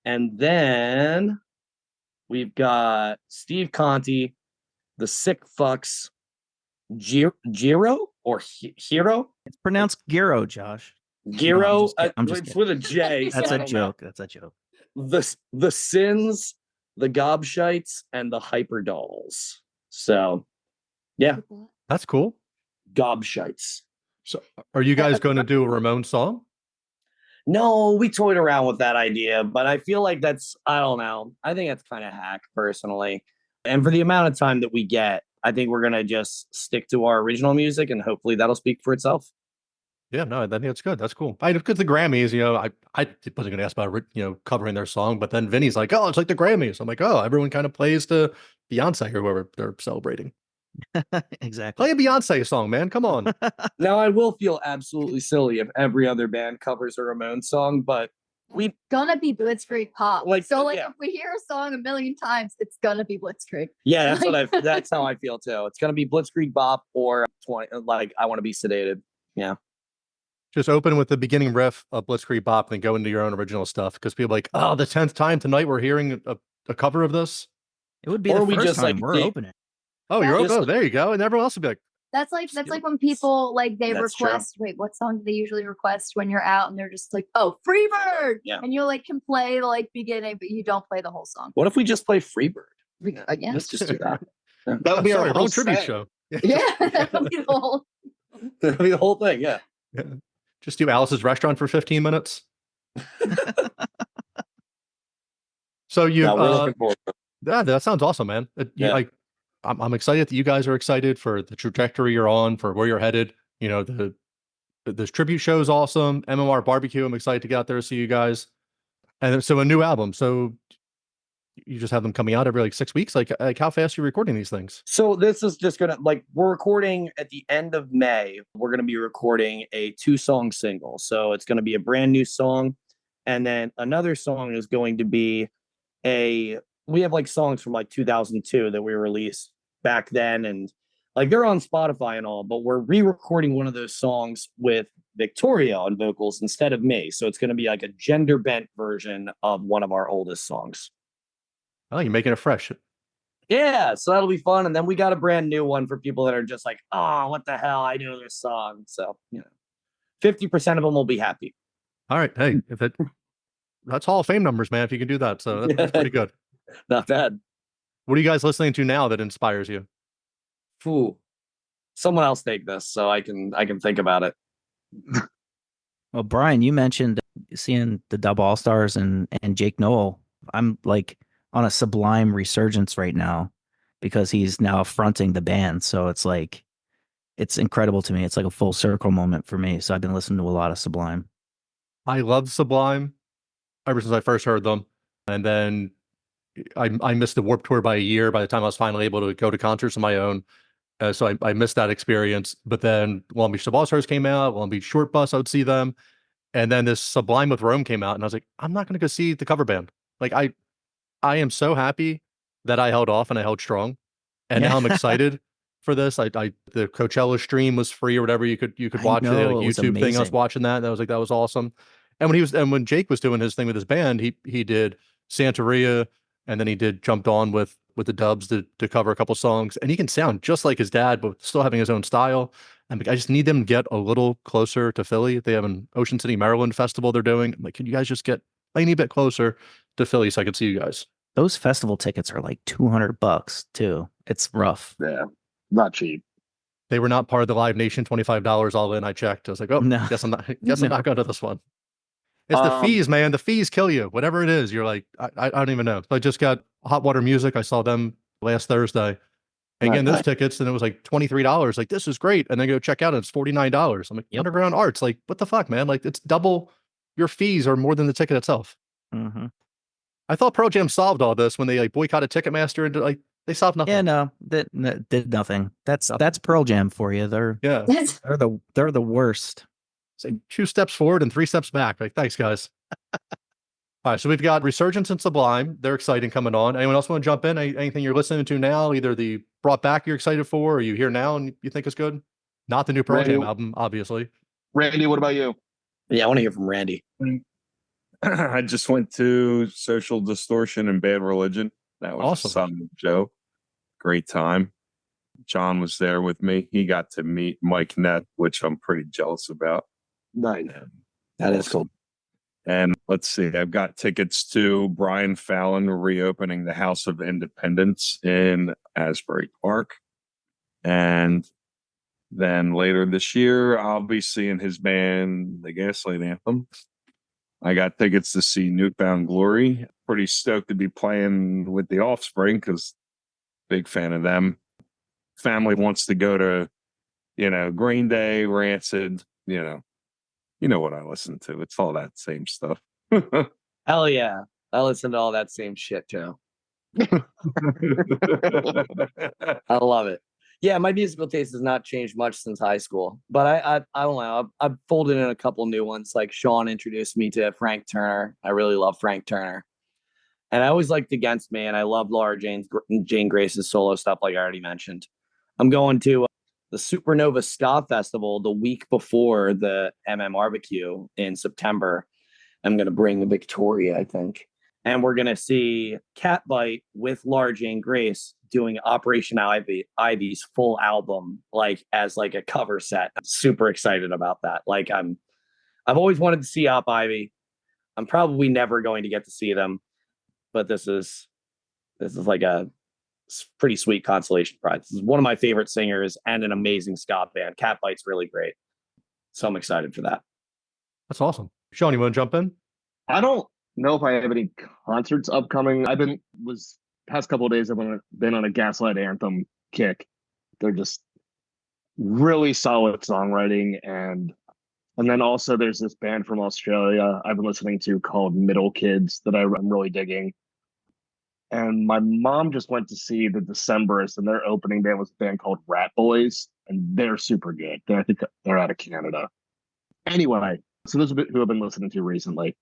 And then we've got Steve Conti, the Sick Fucks, Giro or Hero? It's pronounced Giro, Josh. Giro. I'm just It's kidding. with a J. so That's I a don't know. joke. That's a joke. The Sins, the Gobshites, and the Hyperdolls. So, yeah, That's cool. Gobshites. So, are you guys going to do a Ramone song? No, we toyed around with that idea, but I feel like I don't know. I think that's kind of hack personally. And for the amount of time that we get, I think we're going to just stick to our original music and hopefully that'll speak for itself. Yeah, no, I think that's good. That's cool. Because the Grammys, you know, I wasn't going to ask about, you know, covering their song, but then Vinny's like, oh, it's like the Grammys. I'm like, oh, everyone kind of plays to Beyonce or whoever they're celebrating. Exactly. Play a Beyonce song, man. Come on. Now, I will feel absolutely silly if every other band covers a Ramones song, but Gonna be Blitzkrieg pop. Like, Like yeah. if we hear a song a million times, it's gonna be Blitzkrieg. yeah, that's how I feel too. It's going to be Blitzkrieg Bop or 20, like I Want to Be Sedated. Yeah. Just open with the beginning riff of Blitzkrieg Bop and then go into your own original stuff. Because people are like, oh, the 10th time tonight we're hearing a cover of this. It would be Or the we first just, time like, we're dig- opening. Oh, Yeah. oh, there you go. And everyone else will be like, That's like when people like they That's true. request. Wait, what song do they usually request when you're out and they're just like, "Oh, Freebird," Yeah. and you like can play the like beginning, but you don't play the whole song. What if we just play Freebird? Again, Let's just do that. That would be sorry, our wrong whole tribute set. show. yeah, that'll be the whole. That'll be the whole thing. Yeah. Just do Alice's Restaurant for 15 minutes. So you, No, we're looking forward to it. yeah, that sounds awesome, man. Yeah. I'm excited that you guys are excited for the trajectory you're on, for where you're headed. You know, this tribute show is awesome. MMRBQ, I'm excited to get out there to see you guys. And then, so a new album. So you just have them coming out every like 6 weeks. Like how fast are you recording these things? So this is just gonna we're recording at the end of May. We're gonna be recording a 2-song single. So it's gonna be a brand new song, and then another song is going to be we have like songs from like 2002 that we released back then, and like they're on Spotify and all, but we're re-recording one of those songs with Victoria on vocals instead of me. So it's gonna be like a gender bent version of one of our oldest songs. Oh, you're making it fresh. Yeah, so that'll be fun. And then we got a brand new one for people that are just like, oh, what the hell? I know this song. So, 50% of them will be happy. All right. Hey, that's Hall of Fame numbers, man. If you can do that. So that's pretty good. Not bad. What are you guys listening to now that inspires you? Ooh. Someone else take this so I can think about it. Well, Brian, you mentioned seeing the Dub All Stars and Jake Noel. I'm like on a Sublime resurgence right now because he's now fronting the band. So it's like, it's incredible to me. It's like a full circle moment for me. So I've been listening to a lot of Sublime. I love Sublime ever since I first heard them. And then I missed the Warped Tour by a year by the time I was finally able to go to concerts on my own. So I missed that experience. But then Long Beach All-Stars came out, Long Beach Short Bus, I would see them. And then this Sublime with Rome came out, and I was like, I'm not going to go see the cover band. Like, I am so happy that I held off and I held strong. And now I'm excited for this. The Coachella stream was free or whatever. You could watch it. know, Like it was YouTube thing. I was amazing. watching that. That was awesome. And when Jake was doing his thing with his band, he did Santeria, and then he jumped on with the Dubs to cover a couple songs. And he can sound just like his dad, but still having his own style. And I just need them to get a little closer to Philly. They have an Ocean City, Maryland festival they're doing. I'm like, can you guys just get a tiny bit closer to Philly so I can see you guys? Those festival tickets are like $200 too. It's rough. Yeah, not cheap. They were not part of the Live Nation $25 all in. I checked. I was like, oh, No. guess I'm not No. going to this one. It's the fees, man. The fees kill you. Whatever it is, you're like, I don't even know. I just got Hot Water Music. I saw them last Thursday. And again, those tickets, and it was like $23. Like, this is great. And then go check out, and it's $49. I'm like, Underground Arts. Like, what the fuck, man? Like, it's double your fees are more than the ticket itself. Mm-hmm. I thought Pearl Jam solved all this when they like boycotted Ticketmaster and like they solved nothing. Yeah, no, that did nothing. That's Pearl Jam for you. They're the worst. So 2 steps forward and 3 steps back. Like, thanks, guys. All right, so we've got Resurgence and Sublime. They're exciting coming on. Anyone else want to jump in? Anything you're listening to now, either the brought back you're excited for, or you hear now and you think is good? Not the new Pearl Jam album, obviously. Randy, what about you? Yeah, I want to hear from Randy. I just went to Social Distortion and Bad Religion. That was awesome. A solid show. Great time. John was there with me. He got to meet Mike Nett, which I'm pretty jealous about. Nice. That is cool. And let's see, I've got tickets to Brian Fallon reopening the House of Independence in Asbury Park. And then later this year, I'll be seeing his band, The Gaslight Anthem. I got tickets to see Newfound Glory. Pretty stoked to be playing with the Offspring because big fan of them. Family wants to go to, Green Day, Rancid, You know what I listen to. It's all that same stuff. Hell yeah. I listen to all that same shit too. I love it. Yeah, my musical taste has not changed much since high school, but I don't know. I've folded in a couple new ones. Like Sean introduced me to Frank Turner. I really love Frank Turner. And I always liked Against Me, and I love Jane Grace's solo stuff, like I already mentioned. I'm going to the Supernova Ska Festival the week before the MMRBQ in September. I'm going to bring Victoria, I think. And we're going to see Catbite with Laura Jane Grace doing Operation Ivy's full album, as a cover set. I'm super excited about that. I've always wanted to see Op Ivy. I'm probably never going to get to see them, but this is like a pretty sweet consolation prize. This is one of my favorite singers and an amazing ska band. Catbite's really great. So I'm excited for that. That's awesome. Sean, you want to jump in? I don't know if I have any concerts upcoming. Past couple of days I've been on a Gaslight Anthem kick. They're just really solid songwriting, and then also there's this band from Australia I've been listening to called Middle Kids that I'm really digging. And my mom just went to see the Decemberists, and their opening band was a band called Rat Boys, and they're super good. I think they're out of Canada. Anyway, so those are who I've been listening to recently.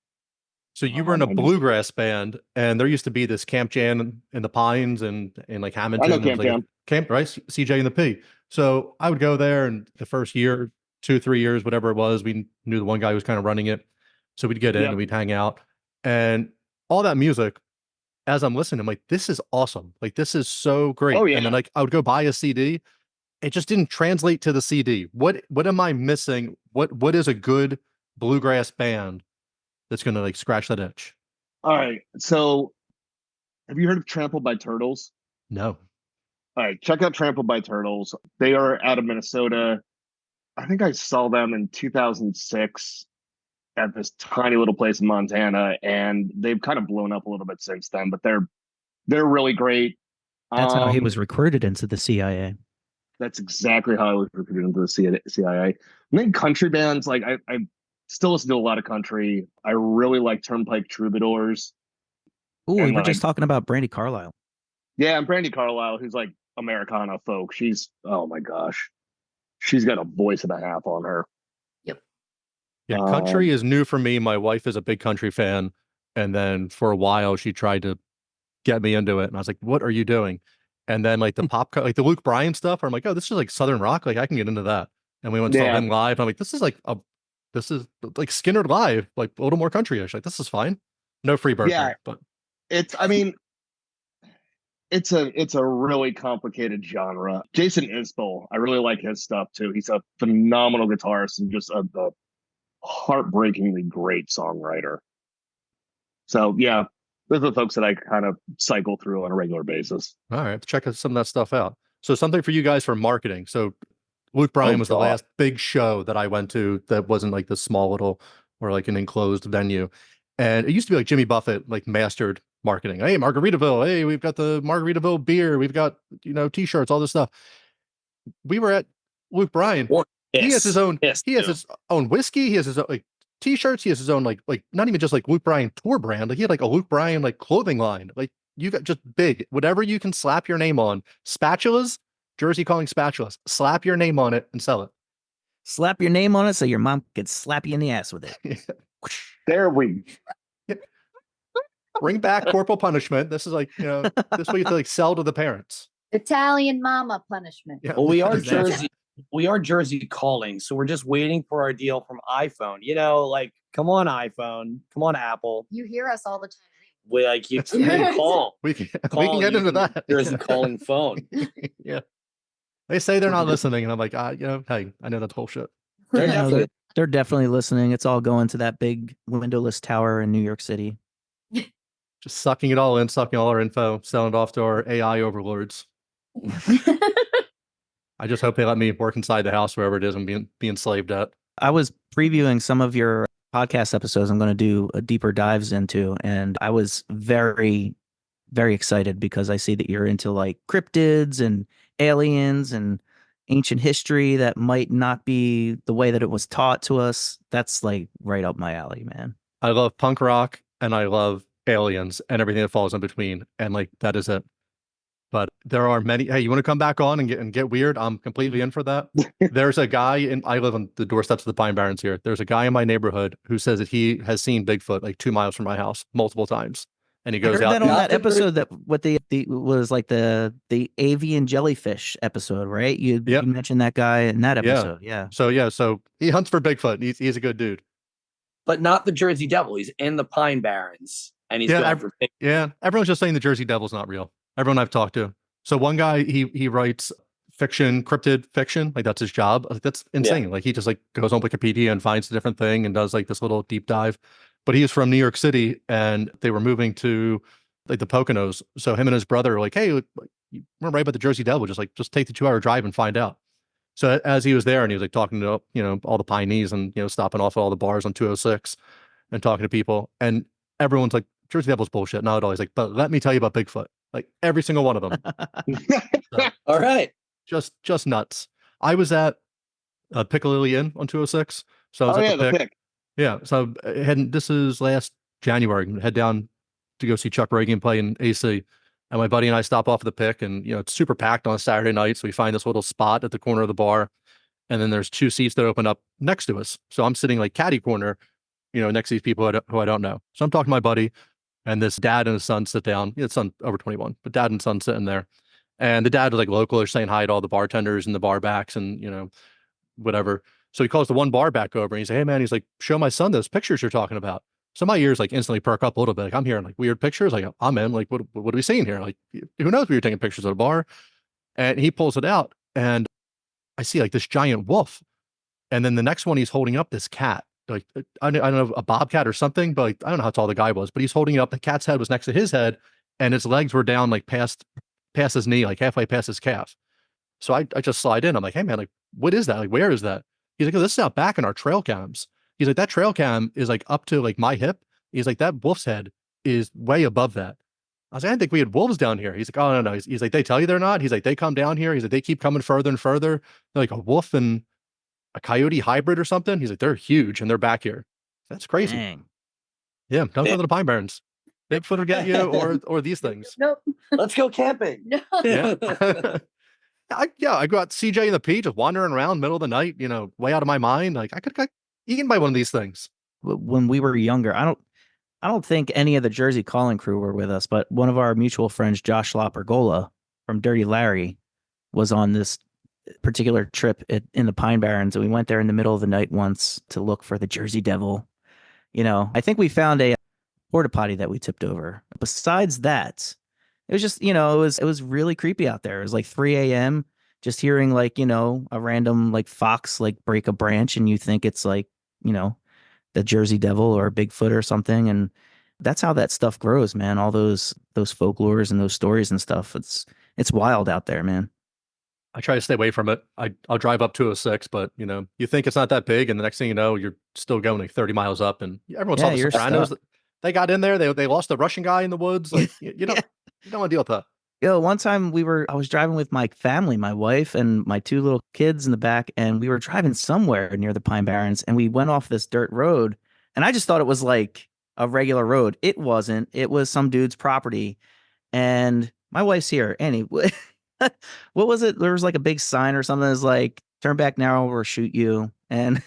So you were in a bluegrass band, and there used to be this Camp Jan in the Pines and like Hamilton. I know Camp Jan. Camp, right? CJ and the P. So I would go there, and the first year, 2-3 years, whatever it was, we knew the one guy who was kind of running it. So we'd get in and we'd hang out. And all that music, as I'm listening, I'm like, this is awesome. Like, this is so great. Oh, yeah. And then I would go buy a CD. It just didn't translate to the CD. What am I missing? What is a good bluegrass band that's going to scratch that itch? All right. So have you heard of Trampled by Turtles? No. All right. Check out Trampled by Turtles. They are out of Minnesota. I think I saw them in 2006 at this tiny little place in Montana, and they've kind of blown up a little bit since then, but they're really great. That's how he was recruited into the CIA. That's exactly how I was recruited into the CIA. And then country bands, I Still listen to a lot of country. I really like Turnpike Troubadours. Ooh, we And were just talking about Brandy Carlisle. Yeah, and Brandy Carlisle, who's like Americana folk. She's, oh my gosh, she's got a voice and a half on her. Yep. Yeah, country is new for me. My wife is a big country fan. And then for a while, she tried to get me into it. And I was like, what are you doing? And then like the like the Luke Bryan stuff, I'm like, oh, this is like Southern rock. Like I can get into that. And we went and saw Yeah. him live. I'm like, this is like Skinner live, like a little more country-ish. Like this is fine. No free birthday, Yeah. but I mean, it's a really complicated genre. Jason Isbell, I really like his stuff too. He's a phenomenal guitarist and just a heartbreakingly great songwriter. So yeah, those are the folks that I kind of cycle through on a regular basis. all right, check some of that stuff out. So something for you guys for marketing. So Luke Bryan was the last big show that I went to that wasn't like this small little or like an enclosed venue. And it used to be like Jimmy Buffett, like mastered marketing. Hey, Margaritaville. Hey, we've got the Margaritaville beer. We've got, t-shirts, all this stuff. We were at Luke Bryan. He has his own, he has his own whiskey. He has his own like t-shirts. He has his own like not even just like Luke Bryan tour brand. Like he had like a Luke Bryan like clothing line. Like you got just big, whatever you can slap your name on. Spatulas, Jersey calling spatulas. Slap your name on it and sell it. Slap your name on it so your mom could slap you in the ass with it. There we Bring back corporal punishment. This is like, this way you have to like sell to the parents. Italian mama punishment. Yeah. Well, we are Jersey. We are Jersey calling, so we're just waiting for our deal from iPhone. Like, come on, iPhone. Come on, Apple. You hear us all the time. We like you call. We can Call get into that. Jersey calling phone. Yeah. They say they're not listening, and I'm like, hey, I know that's bullshit. They're definitely listening. It's all going to that big windowless tower in New York City. Just sucking it all in, sucking all our info, selling it off to our AI overlords. I just hope they let me work inside the house, wherever it is I'm being enslaved at. I was previewing some of your podcast episodes I'm going to do a deeper dives into, and I was very, very excited because I see that you're into like cryptids and aliens and ancient history that might not be the way that it was taught to us. That's like right up my alley, man. I love punk rock and I love aliens and everything that falls in between. And like, that is it. But there are many. Hey, you want to come back on and get weird? I'm completely in for that. There's a guy I live on the doorsteps of the Pine Barrens here. There's a guy in my neighborhood who says that he has seen Bigfoot like 2 miles from my house multiple times. And he goes I heard out that on that episode that what the was like the avian jellyfish episode, right? You mentioned that guy in that episode. Yeah. So he hunts for Bigfoot. He's a good dude. But not the Jersey Devil. He's in the Pine Barrens. And he's going for Bigfoot. Yeah. Everyone's just saying the Jersey Devil's not real. Everyone I've talked to. So one guy, he writes fiction, cryptid fiction. Like that's his job. Like, that's insane. Yeah. Like he just like goes on Wikipedia and finds a different thing and does like this little deep dive. But he is from New York City and they were moving to like the Poconos. So him and his brother were like, hey, we're right about the Jersey Devil. Just take the 2-hour drive and find out. So as he was there and he was like talking to, all the Pineys and, stopping off at all the bars on 206 and talking to people. And everyone's like, Jersey Devil's bullshit. Not at all. He's like, but let me tell you about Bigfoot. Like every single one of them. So, all right. Just nuts. I was at Piccadilly Inn on 206. So I was at the Pick. Yeah. So this is last January. Head down to go see Chuck Reagan play in AC. And my buddy and I stop off at the Pick and, it's super packed on a Saturday night. So we find this little spot at the corner of the bar. And then there's 2 seats that open up next to us. So I'm sitting like caddy corner, next to these people who I don't know. So I'm talking to my buddy. And this dad and his son sit down. His son over 21, but dad and son sitting there. And the dad was like localish, saying hi to all the bartenders and the bar backs and, whatever. So he calls the one bar back over and he's like, hey man, he's like, show my son those pictures you're talking about. So my ears like instantly perk up a little bit. Like I'm hearing like weird pictures. Like I'm in, like, what are we seeing here? Like, who knows we were taking pictures at a bar? And he pulls it out and I see like this giant wolf. And then the next one, he's holding up this cat. Like I don't know, a bobcat or something, but like I don't know how tall the guy was, but he's holding it up. The cat's head was next to his head, and its legs were down like past his knee, like halfway past his calf. So I just slide in. I'm like, hey man, like what is that? Like where is that? He's like, oh, this is out back in our trail cams. He's like, that trail cam is like up to like my hip. He's like, that wolf's head is way above that. I was like, I didn't think we had wolves down here. He's like, oh no. He's like, they tell you they're not. He's like, they come down here. He's like, they keep coming further and further. They're like a wolf and a coyote hybrid or something. He's like, they're huge and they're back here. That's crazy. Dang. Yeah, don't go to the Pine Barrens. Bigfoot will get you, or these things. Nope. Let's go camping. No. Yeah. I go out CJ and the P just wandering around middle of the night, way out of my mind. Like I could get eaten by one of these things. When we were younger, I don't think any of the Jersey Calling crew were with us, but one of our mutual friends, Josh Lopergola from Dirty Larry, was on this particular trip in the Pine Barrens, and we went there in the middle of the night once to look for the Jersey Devil. I think we found a porta potty that we tipped over. Besides that, it was just, it was really creepy out there. It was like 3 a.m. just hearing like, a random like fox like break a branch, and you think it's like, the Jersey Devil or Bigfoot or something. And that's how that stuff grows, man. All those folklores and those stories and stuff. It's wild out there, man. I try to stay away from it. I'll drive up 206, but you think it's not that big, and the next thing you know, you're still going like 30 miles up, and everyone saw the you're Sopranos. stuck. They got in there. They lost the Russian guy in the woods. Like you don't want to deal with that. One time I was driving with my family, my wife and my 2 little kids in the back, and we were driving somewhere near the Pine Barrens, and we went off this dirt road, and I just thought it was like a regular road. It wasn't. It was some dude's property, and my wife's here. Annie, what was it? There was like a big sign or something that was like, turn back now or shoot you. And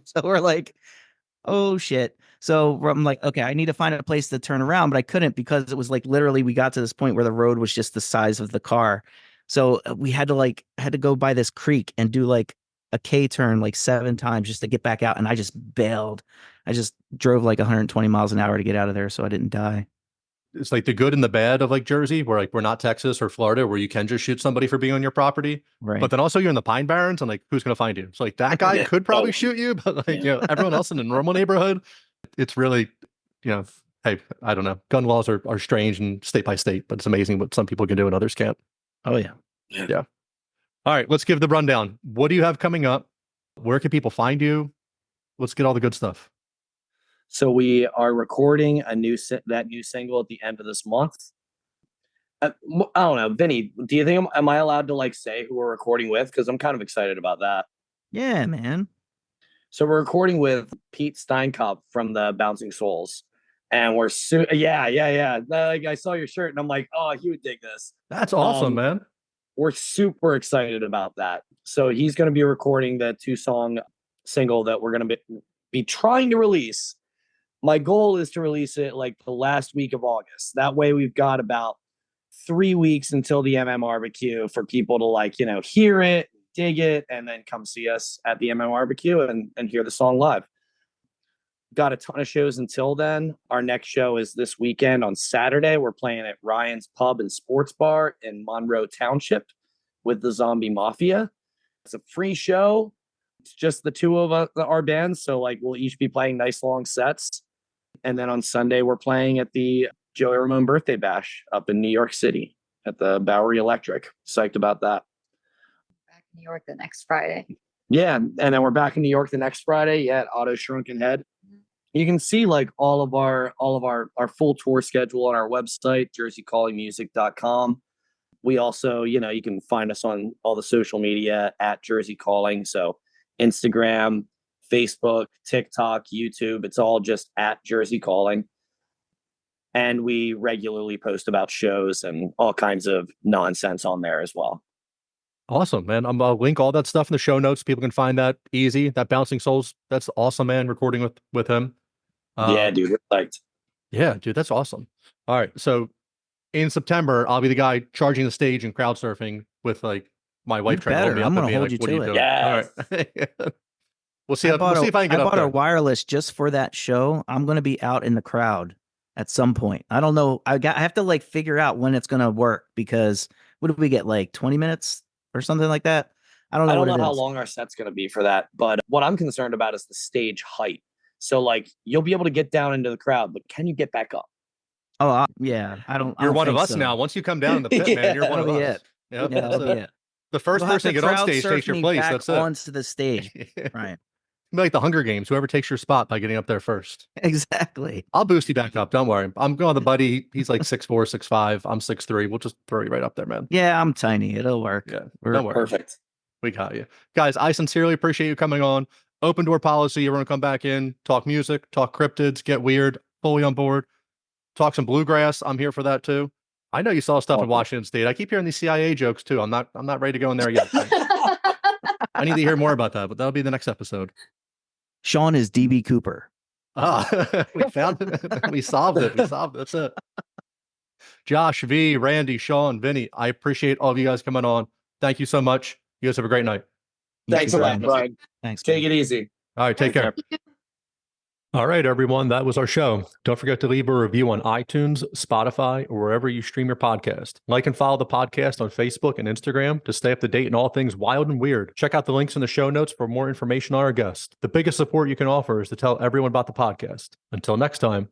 so we're like, oh shit. So I'm like, okay, I need to find a place to turn around, but I couldn't because it was like literally we got to this point where the road was just the size of the car. So we had to go by this creek and do like a K turn like 7 times just to get back out. And I just bailed. I just drove like 120 miles an hour to get out of there so I didn't die. It's like the good and the bad of like Jersey, where like we're not Texas or Florida, where you can just shoot somebody for being on your property. Right. But then also you're in the Pine Barrens, and like who's going to find you? So like that guy could probably shoot you, but like everyone else in the normal neighborhood, it's really, hey, I don't know. Gun laws are strange and state by state, but it's amazing what some people can do and others can't. Oh yeah. Yeah. All right, let's give the rundown. What do you have coming up? Where can people find you? Let's get all the good stuff. So we are recording that new single at the end of this month. I don't know, Vinny. Do you think am I allowed to like say who we're recording with? Because I'm kind of excited about that. Yeah, man. So we're recording with Pete Steinkopf from the Bouncing Souls, and we're yeah. Like I saw your shirt, and I'm like, oh, he would dig this. That's awesome, man. We're super excited about that. So he's going to be recording the 2-song single that we're going to be trying to release. My goal is to release it like the last week of August. That way we've got about 3 weeks until the MMRBQ for people to like, hear it, dig it, and then come see us at the MMRBQ and hear the song live. Got a ton of shows until then. Our next show is this weekend on Saturday. We're playing at Ryan's Pub and Sports Bar in Monroe Township with the Zombie Mafia. It's a free show. It's just the 2 of us, our bands. So like we'll each be playing nice long sets. And then on Sunday, we're playing at the Joey Ramone birthday bash up in New York City at the Bowery Electric. Psyched about that. Back in New York the next Friday. Yeah. And then we're back in New York the next Friday at Auto Shrunken Head. You can see like all of our full tour schedule on our website, jerseycallingmusic.com. We also, you can find us on all the social media at Jersey Calling. So Instagram, Facebook, TikTok, YouTube, it's all just at Jersey Calling. And we regularly post about shows and all kinds of nonsense on there as well. Awesome, man. I'll link all that stuff in the show notes. People can find that easy. That Bouncing Souls, that's awesome, man. Recording with him. Yeah, dude, we're psyched. Yeah, dude, that's awesome. All right, so in September, I'll be the guy charging the stage and crowd surfing with like my wife trying to hold me up. I'm gonna and being hold like, you what are to you it. doing? Yes. All right. We'll see if I can get I up bought there. a wireless just for that show. I'm gonna be out in the crowd at some point. I don't know. I have to like figure out when it's gonna work because what did we get, like 20 minutes or something like that? I don't know how long our set's going to be for that, but what I'm concerned about is the stage height. So like you'll be able to get down into the crowd, but can you get back up? Oh yeah, I don't. You're one of think us so. now. Once you come down in the pit, man, you're one of That'll be us. it. Yep, Yeah, that'll be it. The first You'll have person to get on crowd stage surf takes your me place. back That's it. onto the stage. Right. Be like the Hunger Games. Whoever takes your spot by getting up there first. Exactly. I'll boost you back up. Don't worry. I'm going with the buddy. He's like 6'4", 6'5". I'm 6'3". We'll just throw you right up there, man. Yeah, I'm tiny. It'll work. Yeah. We're Don't worry. Perfect. We got you. Guys, I sincerely appreciate you coming on. Open door policy. Everyone come back in, talk music, talk cryptids, get weird, fully on board. Talk some bluegrass. I'm here for that too. I know you saw stuff in Washington State. I keep hearing these CIA jokes too. I'm not ready to go in there yet. I need to hear more about that, but that'll be the next episode. Sean is DB Cooper. We found it. We solved it. That's it. Josh, V, Randy, Sean, Vinny, I appreciate all of you guys coming on. Thank you so much. You guys have a great night. Thanks a lot, Brian. Brian. Thanks. Take it easy. All right, take care. All right, everyone, that was our show. Don't forget to leave a review on iTunes, Spotify, or wherever you stream your podcast. Like and follow the podcast on Facebook and Instagram to stay up to date in all things wild and weird. Check out the links in the show notes for more information on our guest. The biggest support you can offer is to tell everyone about the podcast. Until next time,